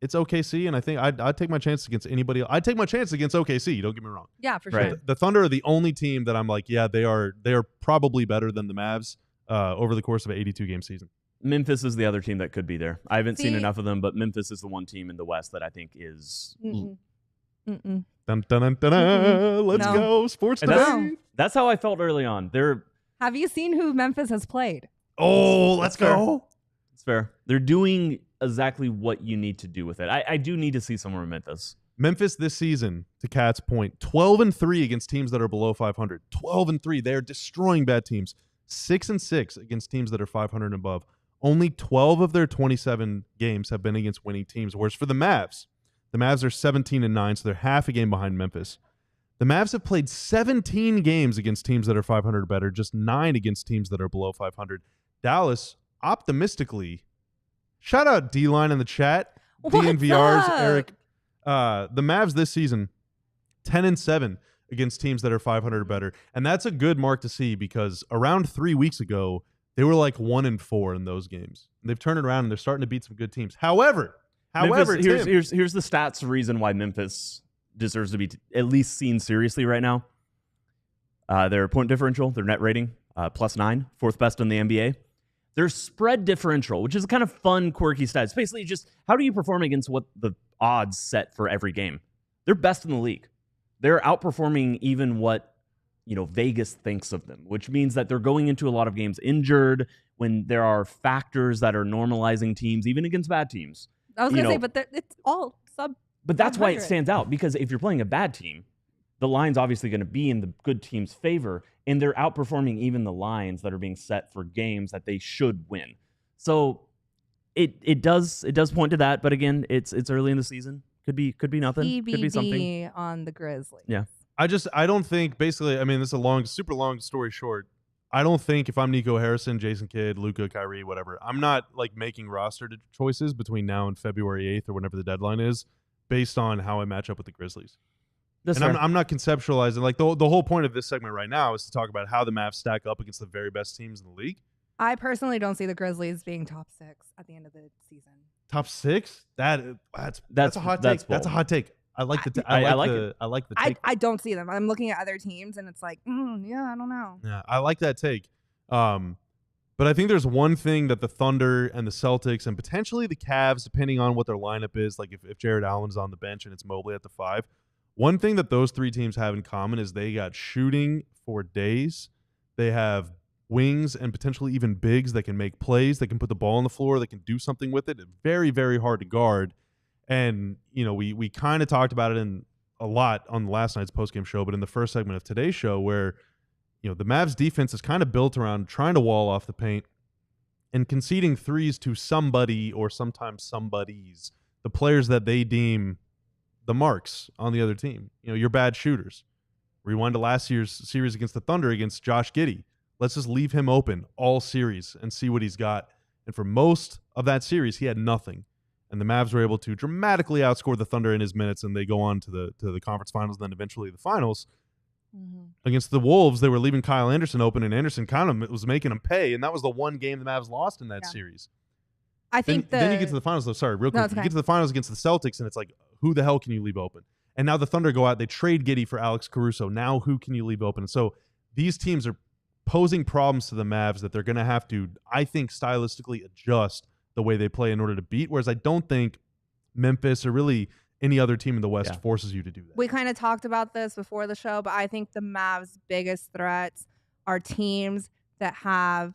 it's OKC, and I think I'd take my chance against anybody else. I'd take my chance against OKC, don't get me wrong. Yeah, for Right. sure. The Thunder are the only team that I'm like, yeah, they are probably better than the Mavs over the course of an 82-game season. Memphis is the other team that could be there. I haven't seen See- enough of them, but Memphis is the one team in the West that I think is... Mm-mm. Mm-mm. Dun, dun, dun, dun, dun. Let's No. go, sports And today. that's how I felt early on. Have you seen who Memphis has played? Oh, let's That's fair. go. It's fair. They're doing exactly what you need to do with it. I do need to see somewhere in Memphis. Memphis this season, to Kat's point, 12-3 against teams that are below 500. 12-3. They are destroying bad teams. 6-6 against teams that are 500 and above. Only 12 of their 27 games have been against winning teams. Whereas for the Mavs are 17-9, so they're half a game behind Memphis. The Mavs have played 17 games against teams that are 500 or better, just 9 against teams that are below 500. Dallas, optimistically, shout out D-Line in the chat. What's DNVR's up? Eric. The Mavs this season, 10-7 against teams that are 500 or better. And that's a good mark to see because around 3 weeks ago, they were like 1-4 in those games. And they've turned it around and they're starting to beat some good teams. However, Memphis, Tim, here's the stats reason why Memphis deserves to be at least seen seriously right now. Their point differential, their net rating, +9, 4th best in the NBA. Their spread differential, which is a kind of fun, quirky stat. It's basically just how do you perform against what the odds set for every game. They're best in the league. They're outperforming even what Vegas thinks of them, which means that they're going into a lot of games injured when there are factors that are normalizing teams, even against bad teams. I was going to say, but it's all sub. But that's why it 500. stands out, because if you're playing a bad team, the line's obviously going to be in the good team's favor, and they're outperforming even the lines that are being set for games that they should win. So it does point to that, but again, it's early in the season. Could be nothing. TBD Could be something. on the Grizzlies. Yeah. I don't think, basically, I mean, this is a super long story short. I don't think if I'm Nico Harrison, Jason Kidd, Luka, Kyrie, whatever, I'm not like making roster choices between now and February 8th or whenever the deadline is based on how I match up with the Grizzlies. That's and fair. I'm not conceptualizing, like the whole point of this segment right now is to talk about how the Mavs stack up against the very best teams in the league. I personally don't see the Grizzlies being top 6 at the end of the season. Top 6? That's a hot that's take. That's a bold. hot take. I like the I like it. I like the take. I don't see them. I'm looking at other teams, and it's like, yeah, I don't know. Yeah, I like that take. But I think there's one thing that the Thunder and the Celtics and potentially the Cavs, depending on what their lineup is, like if Jared Allen's on the bench and it's Mobley at the 5, one thing that those 3 teams have in common is they got shooting for days. They have wings and potentially even bigs that can make plays, that can put the ball on the floor, that can do something with it. Very, very hard to guard. And, we kind of talked about it in a lot on last night's postgame show, but in the first segment of today's show where, the Mavs defense is kind of built around trying to wall off the paint and conceding threes to somebody or sometimes somebodies, the players that they deem the marks on the other team. Your bad shooters. Rewind to last year's series against the Thunder against Josh Giddey. Let's just leave him open all series and see what he's got. And for most of that series, he had nothing. and the Mavs were able to dramatically outscore the Thunder in his minutes, and they go on to the conference finals, and then eventually the finals. Against the Wolves, they were leaving Kyle Anderson open, and Anderson kind of was making him pay, and that was the one game the Mavs lost in that series. I think then you get to the finals, though. Sorry, real quick. You get to the finals against the Celtics, and it's like, who the hell can you leave open? And now the Thunder go out, they trade Giddey for Alex Caruso. Now who can you leave open? And so these teams are posing problems to the Mavs that they're going to have to, I think, stylistically adjust the way they play in order to beat, whereas I don't think Memphis or really any other team in the West forces you to do that. We kind of talked about this before the show, but I think the Mavs' biggest threats are teams that have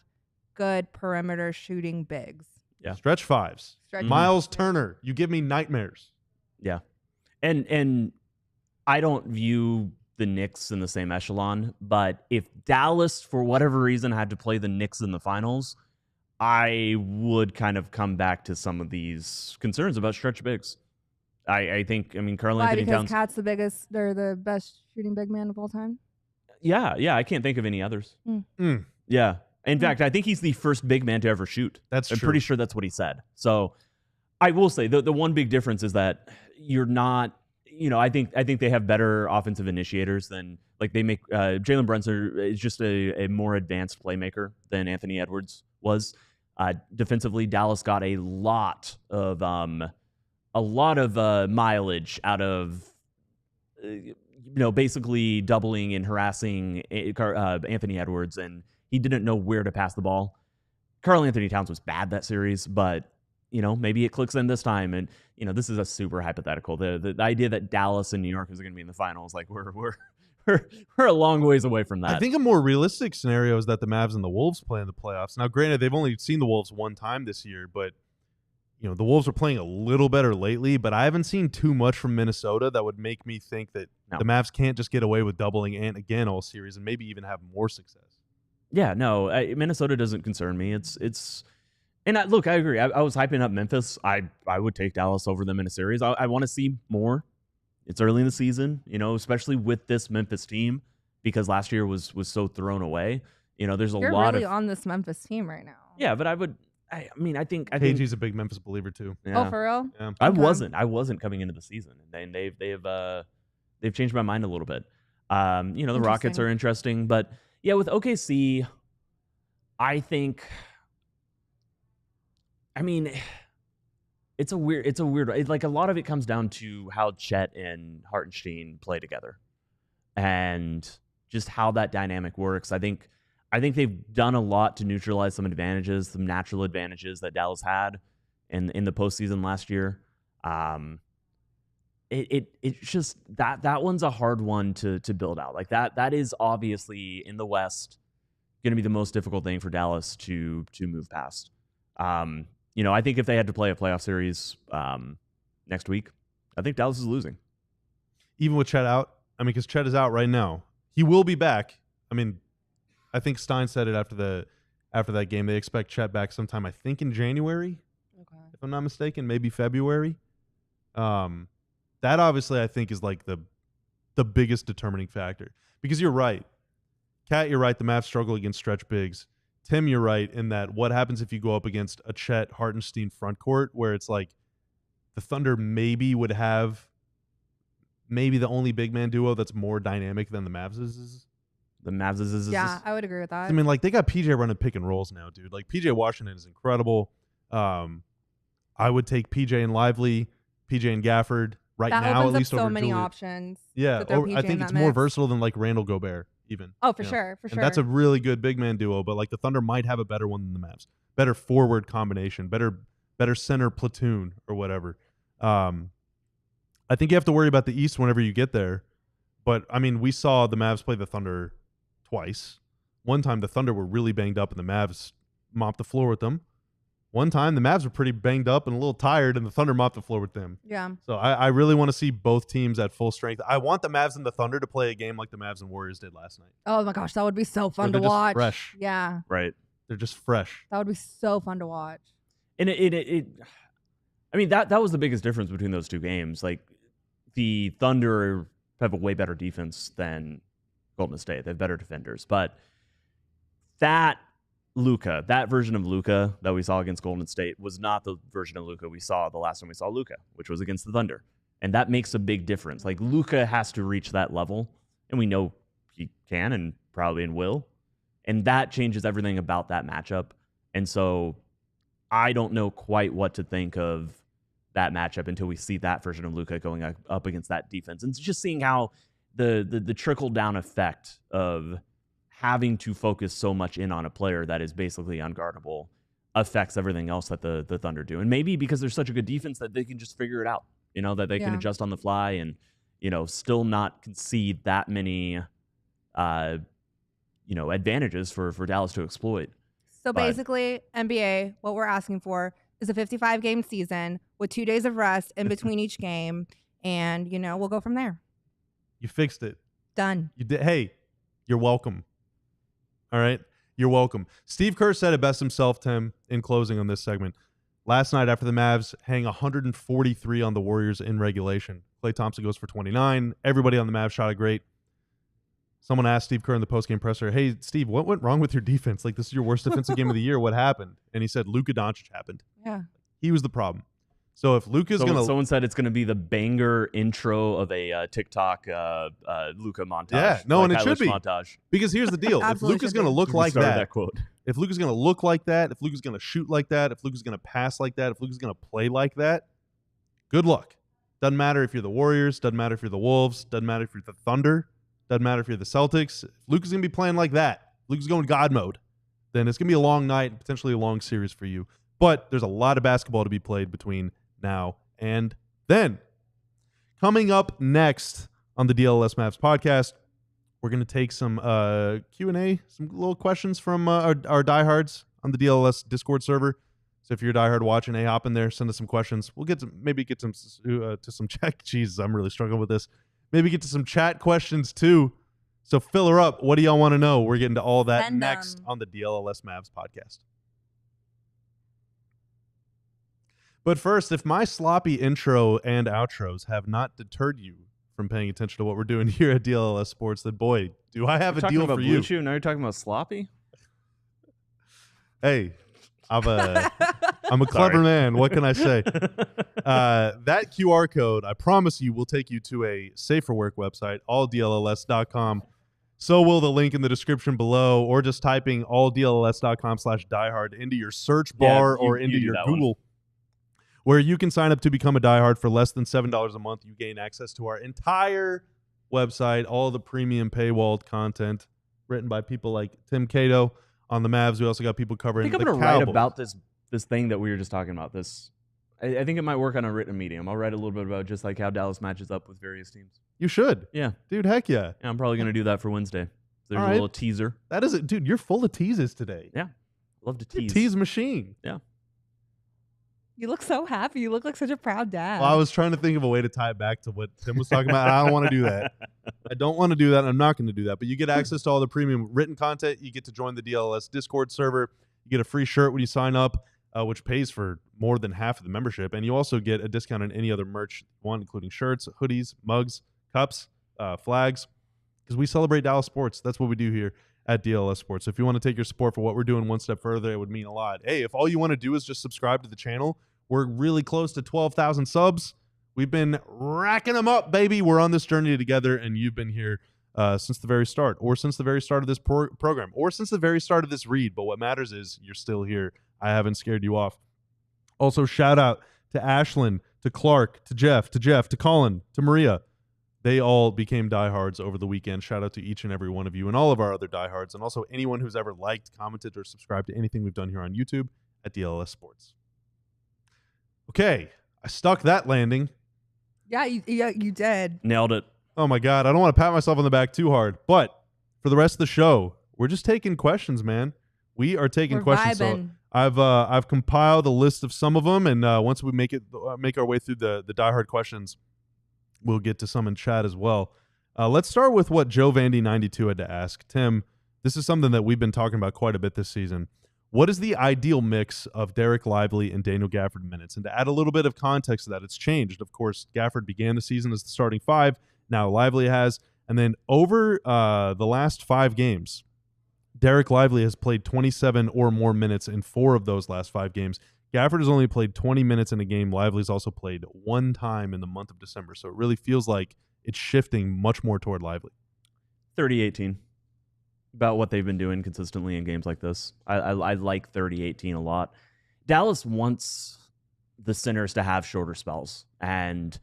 good perimeter shooting bigs. Yeah. Stretch fives. Miles Turner, you give me nightmares. Yeah. And I don't view the Knicks in the same echelon, but if Dallas, for whatever reason, had to play the Knicks in the finals, I would kind of come back to some of these concerns about stretch bigs. I think, Karl Anthony Towns. Because Cat's the biggest, they're the best shooting big man of all time? Yeah, I can't think of any others. Yeah. In fact, I think he's the first big man to ever shoot. I'm pretty sure that's what he said. So I will say the one big difference is that you're not, I think they have better offensive initiators than, like, they make Jalen Brunson is just a more advanced playmaker than Anthony Edwards was. Defensively, Dallas got a lot of mileage out of basically doubling and harassing Anthony Edwards, and he didn't know where to pass the ball. Karl Anthony Towns was bad that series, but maybe it clicks in this time. And this is a super hypothetical. The idea that Dallas and New York is going to be in the finals, like we're a long ways away from that. I think a more realistic scenario is that the Mavs and the Wolves play in the playoffs. Now, granted, they've only seen the Wolves one time this year, but the Wolves are playing a little better lately, but I haven't seen too much from Minnesota that would make me think that the Mavs can't just get away with doubling Ant again all series and maybe even have more success. Yeah, no, Minnesota doesn't concern me. And I agree. I was hyping up Memphis. I would take Dallas over them in a series. I want to see more. It's early in the season, especially with this Memphis team, because last year was so thrown away. There's You're lot really of on this Memphis team right now. Yeah, but I think KG's a big Memphis believer too. Yeah. Oh, for real? Yeah. I wasn't coming into the season, and they've changed my mind a little bit. The Rockets are interesting, but yeah, with OKC, I think. It's a weird. Like, a lot of it comes down to how Chet and Hartenstein play together, and just how that dynamic works. I think they've done a lot to neutralize some natural advantages that Dallas had in the postseason last year. It's just that one's a hard one to build out. Like, that is obviously in the West going to be the most difficult thing for Dallas to move past. I think if they had to play a playoff series next week, I think Dallas is losing. Even with Chet out? Because Chet is out right now. He will be back. I think Stein said it after that game. They expect Chet back sometime, I think, in January, if I'm not mistaken, maybe February. That obviously, I think, is like the biggest determining factor. Because you're right. Kat, you're right. The Mavs struggle against stretch bigs. Tim, you're right in that what happens if you go up against a Chet Hartenstein front court where it's like the Thunder maybe would have the only big man duo that's more dynamic than the Mavs is. The Mavs is. Yeah, I would agree with that. They got PJ running pick and rolls now, dude. Like, PJ Washington is incredible. I would take PJ and Lively, PJ and Gafford now, at least over so many Julius. Options. Yeah, I think it's more versatile than like Randall Gobert. Even. Oh, for sure. And that's a really good big man duo, but like the Thunder might have a better one than the Mavs. Better forward combination, better center platoon or whatever. I think you have to worry about the East whenever you get there. But we saw the Mavs play the Thunder twice. One time the Thunder were really banged up and the Mavs mopped the floor with them. One time the Mavs were pretty banged up and a little tired and the Thunder mopped the floor with them. Yeah. So I really want to see both teams at full strength. I want the Mavs and the Thunder to play a game like the Mavs and Warriors did last night. Oh my gosh, that would be so fun to watch. Just fresh. Yeah. Right. They're just fresh. That would be so fun to watch. And that was the biggest difference between those two games. Like, the Thunder have a way better defense than Golden State. They have better defenders. But that Luka, that version of Luka that we saw against Golden State was not the version of Luka we saw the last time we saw Luka, which was against the Thunder. And that makes a big difference. Like, Luka has to reach that level, and we know he can and probably and will. And that changes everything about that matchup. And so I don't know quite what to think of that matchup until we see that version of Luka going up against that defense. And just seeing how the trickle-down effect of having to focus so much in on a player that is basically unguardable affects everything else that the Thunder do. And maybe because they're such a good defense that they can just figure it out, that they can adjust on the fly and, still not concede that many, advantages for Dallas to exploit. So basically, NBA, what we're asking for is a 55-game season with 2 days of rest in between each game. And, we'll go from there. You fixed it. Done. You did. Hey, you're welcome. All right? You're welcome. Steve Kerr said it best himself, Tim, in closing on this segment. Last night after the Mavs hang 143 on the Warriors in regulation. Klay Thompson goes for 29. Everybody on the Mavs shot it great. Someone asked Steve Kerr in the postgame presser, hey, Steve, what went wrong with your defense? Like, this is your worst defensive game of the year. What happened? And he said, Luka Dončić happened. Yeah. He was the problem. So if Luka's going to... Someone said it's going to be the banger intro of a TikTok Luka montage. Yeah, no, like and it should be. Montage. Because here's the deal. If Luka's going to look like that quote. If Luka's going to look like that, if Luka's going to shoot like that, if Luka's going to pass like that, if Luka's going to play like that, good luck. Doesn't matter if you're the Warriors, doesn't matter if you're the Wolves, doesn't matter if you're the Thunder, doesn't matter if you're the Celtics. If Luka's going to be playing like that, if Luka's going God mode, then it's going to be a long night, potentially a long series for you. But there's a lot of basketball to be played between now and then. Coming up next on the DLLS Mavs podcast, we're going to take some Q&A, some little questions from our diehards on the DLLS Discord server. So if you're a diehard watching, hey, hop in there, send us some questions. We'll get to some chat. Jesus, I'm really struggling with this. Maybe get to some chat questions too. So fill her up. What do y'all want to know? We're getting to all that next on the DLLS Mavs podcast. But first, if my sloppy intro and outros have not deterred you from paying attention to what we're doing here at DLLS Sports, then boy, do I have a deal for you. Blue now you're talking about sloppy? Hey, I'm a clever man. What can I say? That QR code, I promise you, will take you to a safer work website, alldlls.com. So will the link in the description below, or just typing alldlls.com/diehard into your search bar or into your Google, where you can sign up to become a diehard for less than $7 a month. You gain access to our entire website, all the premium paywalled content written by people like Tim Cato on the Mavs. We also got people covering the Cowboys. I think I'm going to write about this thing that we were just talking about. I think it might work on a written medium. I'll write a little bit about just like how Dallas matches up with various teams. You should. Yeah. Dude, heck yeah. I'm probably going to do that for Wednesday. There's a little teaser. That is it. Dude, you're full of teases today. Yeah. Love to tease. Tease machine. Yeah. You look so happy. You look like such a proud dad. Well, I was trying to think of a way to tie it back to what Tim was talking about. I don't want to do that. I don't want to do that. And I'm not going to do that. But you get access to all the premium written content. You get to join the DLLS Discord server. You get a free shirt when you sign up, which pays for more than half of the membership. And you also get a discount on any other merch you want, including shirts, hoodies, mugs, cups, flags, because we celebrate Dallas sports. That's what we do here at DLLS Sports. So if you want to take your support for what we're doing one step further, it would mean a lot. Hey, if all you want to do is just subscribe to the channel, we're really close to 12,000 subs. We've been racking them up, baby. We're on this journey together, and you've been here since the very start, or since the very start of this program, or since the very start of this read. But what matters is you're still here. I haven't scared you off. Also, shout out to Ashlyn, to Clark, to Jeff, to Colin, to Maria. They all became diehards over the weekend. Shout out to each and every one of you and all of our other diehards, and also anyone who's ever liked, commented, or subscribed to anything we've done here on YouTube at DLLS Sports. Okay, I stuck that landing. Yeah, you did. Nailed it. Oh my God, I don't want to pat myself on the back too hard, but for the rest of the show, we're just taking questions, man. We are taking questions. Vibing. So I've compiled a list of some of them, and once we make our way through the diehard questions, we'll get to some in chat as well. Let's start with what Joe Vandy 92 had to ask. Tim, this is something that we've been talking about quite a bit this season. What is the ideal mix of Derek Lively and Daniel Gafford minutes? And to add a little bit of context to that, it's changed. Of course, Gafford began the season as the starting five. Now Lively has. And then over the last 5 games, Derek Lively has played 27 or more minutes in 4 of those last 5 games. Gafford has only played 20 minutes in a game. Lively's also played 1 time in the month of December. So it really feels like it's shifting much more toward Lively. 30-18. About what they've been doing consistently in games like this. I like 30-18 a lot. Dallas wants the centers to have shorter spells. And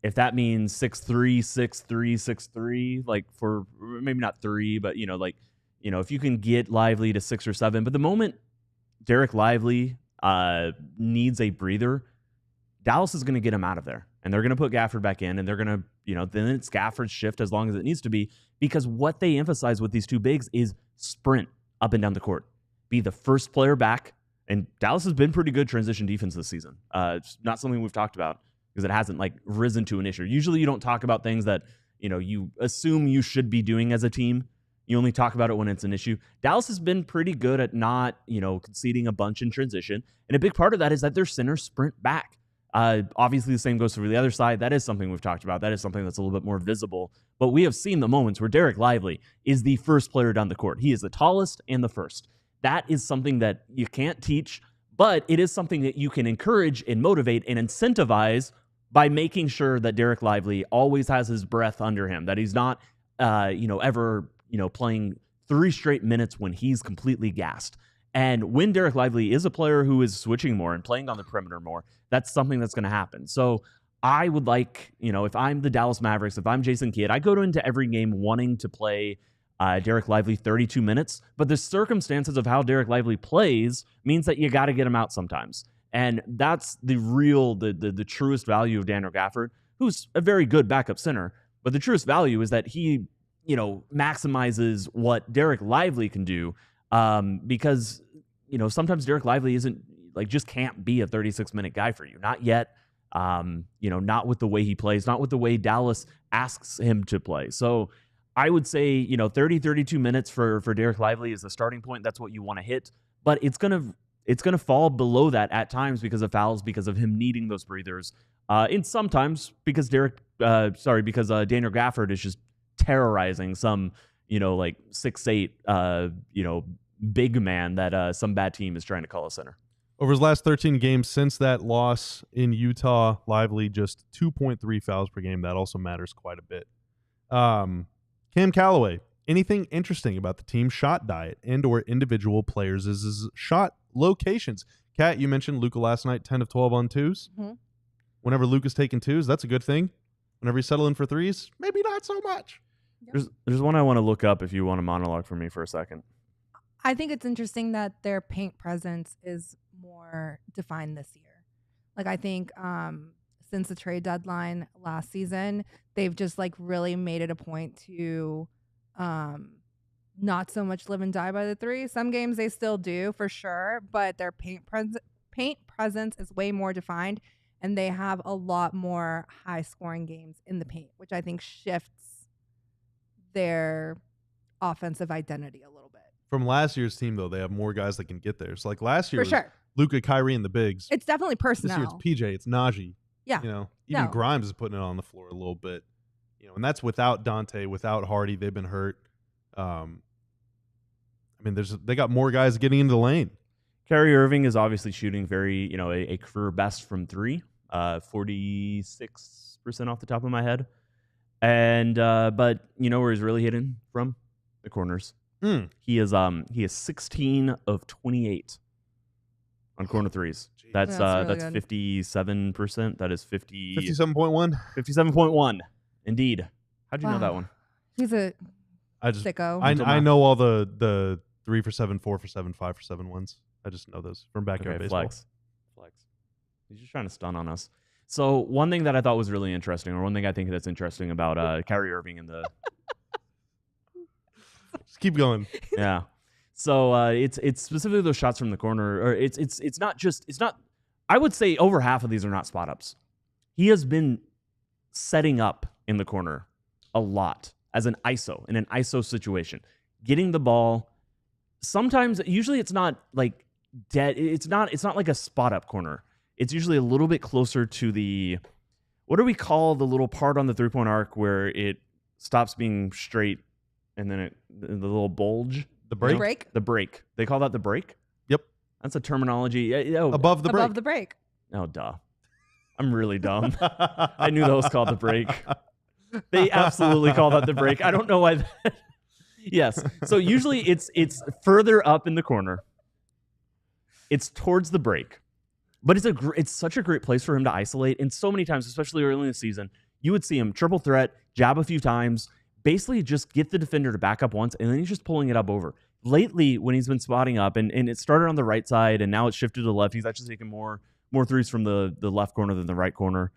if that means 6'3", 6'3", 6'3", like for maybe not 3, but, if you can get Lively to 6 or 7. But the moment Derek Lively needs a breather, Dallas is going to get him out of there. And they're going to put Gafford back in, and they're going to, then it's Gafford's shift as long as it needs to be, because what they emphasize with these two bigs is sprint up and down the court. Be the first player back, and Dallas has been pretty good transition defense this season. It's not something we've talked about because it hasn't risen to an issue. Usually you don't talk about things that, you assume you should be doing as a team. You only talk about it when it's an issue. Dallas has been pretty good at not, conceding a bunch in transition. And a big part of that is that their centers sprint back. Obviously, the same goes for the other side. That is something we've talked about. That is something that's a little bit more visible. But we have seen the moments where Derek Lively is the first player down the court. He is the tallest and the first. That is something that you can't teach, but it is something that you can encourage and motivate and incentivize by making sure that Derek Lively always has his breath under him, that he's not, ever playing 3 straight minutes when he's completely gassed. And when Derek Lively is a player who is switching more and playing on the perimeter more, that's something that's going to happen. So I would like, if I'm the Dallas Mavericks, if I'm Jason Kidd, I go into every game wanting to play Derek Lively 32 minutes. But the circumstances of how Derek Lively plays means that you got to get him out sometimes. And that's the real, the truest value of Daniel Gafford, who's a very good backup center. But the truest value is that he, maximizes what Derek Lively can do, because, sometimes Derek Lively isn't just can't be a 36-minute guy for you. Not yet. Not with the way he plays, not with the way Dallas asks him to play. So I would say, 30, 32 minutes for Derek Lively is the starting point. That's what you want to hit. But it's going to fall below that at times because of fouls, because of him needing those breathers. And sometimes because Daniel Gafford is just terrorizing some, 6'8", big man that some bad team is trying to call a center. Over his last 13 games since that loss in Utah, Lively just 2.3 fouls per game. That also matters quite a bit. Cam Calloway, anything interesting about the team's shot diet and or individual players' shot locations? Kat, you mentioned Luka last night, 10 of 12 on 2s. Mm-hmm. Whenever Luka's taking 2s, that's a good thing. Whenever he's settling for 3s, maybe not so much. There's one I want to look up if you want to monologue for me for a second. I think it's interesting that their paint presence is more defined this year. I think since the trade deadline last season, they've just really made it a point to not so much live and die by the 3. Some games they still do for sure, but their paint presence is way more defined, and they have a lot more high scoring games in the paint, which I think shifts their offensive identity a little bit. From last year's team, though, they have more guys that can get there. So last year, for sure, Luka, Kyrie, and the bigs. It's definitely personnel. This year it's PJ, it's Najee. Yeah. Even Grimes is putting it on the floor a little bit. And that's without Dante, without Hardy. They've been hurt. They got more guys getting into the lane. Kyrie Irving is obviously shooting very, a career best from 3, 46% off the top of my head. And but where he's really hitting from? The corners. He is 16 of 28 on corner 3s. That's really 57%. That is 57.1. 57.1. Indeed. How'd you know that one? He's a sicko. I know all the 3 for 7, 4 for 7, 5 for 7 ones. I just know those from backyard baseball. Flex. He's just trying to stun on us. So one thing that I thought was really interesting, or one thing I think that's interesting about Kyrie Irving and the just keep going. Yeah. So it's specifically those shots from the corner, or it's not. I would say over half of these are not spot ups. He has been setting up in the corner a lot as an ISO in an ISO situation, getting the ball. Sometimes, usually, it's not dead. It's not like a spot up corner. It's usually a little bit closer to the, what do we call the little part on the 3-point arc where it stops being straight and then the little bulge? The break? break? The break. They call that the break? Yep. That's a terminology. Above the break. Above the break. Oh, duh. I'm really dumb. I knew that was called the break. They absolutely call that the break. I don't know why. Yes. So usually it's further up in the corner. It's towards the break. But it's such a great place for him to isolate. And so many times, especially early in the season, you would see him triple threat, jab a few times, basically just get the defender to back up once, and then he's just pulling it up over. Lately, when he's been spotting up, and it started on the right side, and now it's shifted to the left, he's actually taking more threes from the left corner than the right corner.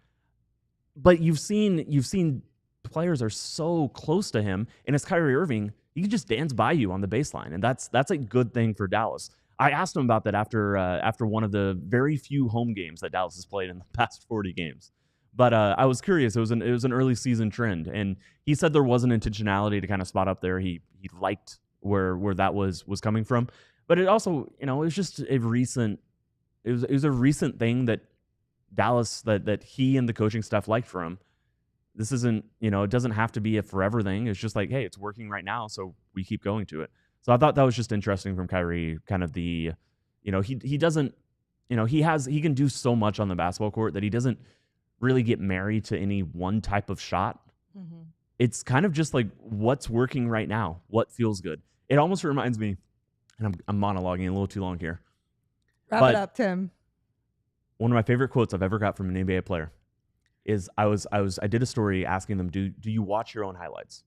But you've seen players are so close to him, and it's Kyrie Irving. He can just dance by you on the baseline, and that's a good thing for Dallas. I asked him about that after one of the very few home games that Dallas has played in the past 40 games. But I was curious. It was an early season trend, and he said there was an intentionality to kind of spot up there. He liked where that was coming from, but it also, it was just a recent. It was a recent thing that Dallas that he and the coaching staff liked for him. This isn't, it doesn't have to be a forever thing. It's just like, hey, it's working right now, so we keep going to it. So I thought that was just interesting from Kyrie, kind of the, he doesn't, he can do so much on the basketball court that he doesn't really get married to any one type of shot. Mm-hmm. It's kind of just like what's working right now, what feels good. It almost reminds me, and I'm monologuing a little too long here. Wrap it up, Tim. One of my favorite quotes I've ever got from an NBA player is I did a story asking them, do you watch your own highlights?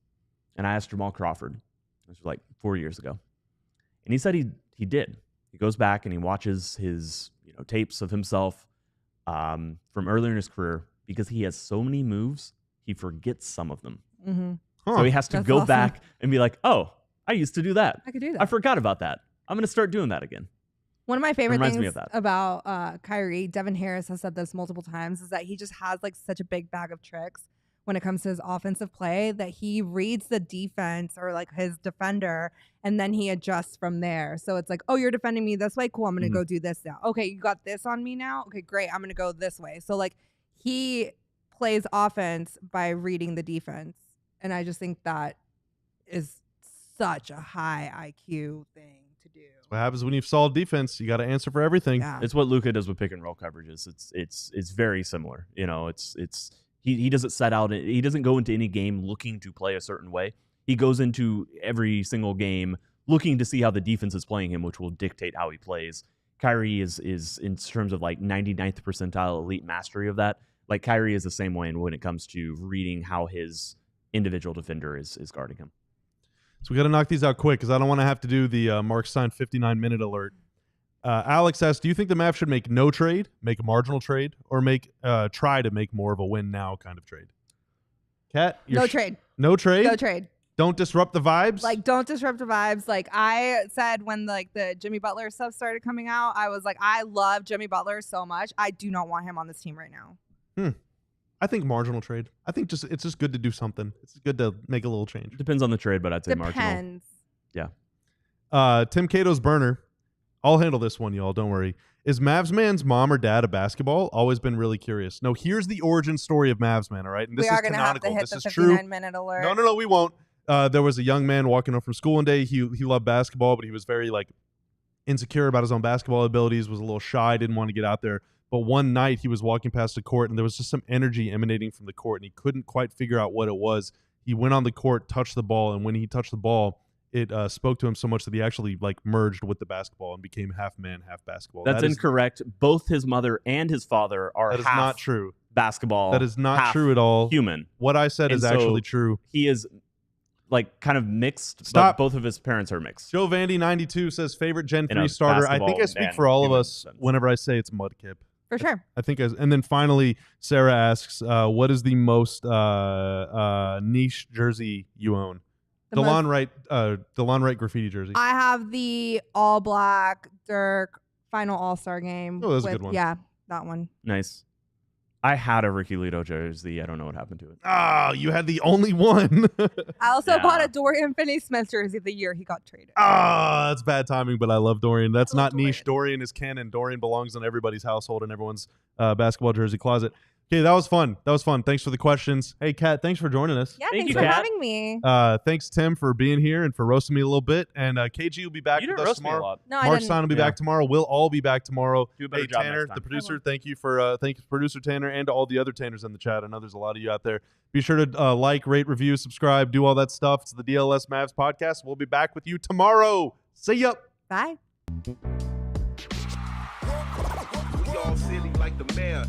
And I asked Jamal Crawford. This was like 4 years ago. And he said he did. He goes back and he watches his tapes of himself from earlier in his career, because he has so many moves, he forgets some of them. Mm-hmm. Huh. So he has to go back and be like, oh, I used to do that. I could do that. I forgot about that. I'm going to start doing that again. One of my favorite things about Kyrie, Devin Harris has said this multiple times, is that he just has like such a big bag of tricks when it comes to his offensive play, that he reads the defense or like his defender, and then he adjusts from there. So it's like, oh, you're defending me this way? Cool, I'm going to go do this now. Okay, you got this on me now? Okay, great, I'm going to go this way. So like he plays offense by reading the defense. And I just think that is such a high IQ thing to do. What happens when you've solved defense? You got to answer for everything. Yeah. It's what Luka does with pick and roll coverages. It's very similar. He doesn't set out. He doesn't go into any game looking to play a certain way. He goes into every single game looking to see how the defense is playing him, which will dictate how he plays. Kyrie is in terms of like 99th percentile elite mastery of that. Like Kyrie is the same way when it comes to reading how his individual defender is guarding him. So we got to knock these out quick because I don't want to have to do the Mark Stein 59-minute alert. Alex asks, do you think the Mavs should make no trade, make a marginal trade, or try to make more of a win now kind of trade? Kat? No trade. No trade? No trade. Don't disrupt the vibes? Like, don't disrupt the vibes. Like I said when the Jimmy Butler stuff started coming out, I was like, I love Jimmy Butler so much. I do not want him on this team right now. I think marginal trade. I think it's just good to do something. It's good to make a little change. Depends on the trade, but I'd say marginal. Yeah. Tim Cato's burner. I'll handle this one, y'all. Don't worry. Is Mavs Man's mom or dad a basketball? Always been really curious. No, here's the origin story of Mavs Man, all right? And this is canonical. Have to hit this the is true. 59-minute alert. No, we won't. There was a young man walking home from school one day. He loved basketball, but he was very insecure about his own basketball abilities, was a little shy, didn't want to get out there. But one night he was walking past the court, and there was just some energy emanating from the court, and he couldn't quite figure out what it was. He went on the court, touched the ball, and when he touched the ball, it spoke to him so much that he actually merged with the basketball and became half man, half basketball. That's incorrect. Both his mother and his father are that is half not true. Basketball. That is not true at all. Human. What I said is actually true. He is kind of mixed. Stop. But both of his parents are mixed. Joe Vandy 92 says favorite Gen 3 starter. I think I speak for all of us whenever I say it's Mudkip. For sure. I think, and then finally, Sarah asks, what is the most niche jersey you own? DeLon Wright graffiti jersey. I have the all black Dirk final All-Star game. Oh, that's a good one. Yeah, that one. Nice. I had a Ricky Lito jersey. I don't know what happened to it. Oh, you had the only one. I also bought a Dorian Finney-Smith jersey the year he got traded. Ah, that's bad timing, but I love Dorian. That's not niche. Dorian is canon. Dorian belongs in everybody's household and everyone's basketball jersey closet. Okay, that was fun. Thanks for the questions. Hey, Kat, thanks for joining us. Yeah, Thank thanks you, for Kat. having me. Thanks, Tim, for being here and for roasting me a little bit. And KG will be back You with didn't us roast me a tomorrow. lot. No, I Mark didn't. Stein will be Yeah. back tomorrow. We'll all be back tomorrow. Do a better Hey, job Tanner, next time. the producer, thank you for producer Tanner and to all the other Tanners in the chat. I know there's a lot of you out there. Be sure to like, rate, review, subscribe, do all that stuff. It's the DLLS Mavs Podcast. We'll be back with you tomorrow. See ya. Bye. We all silly like the mayor.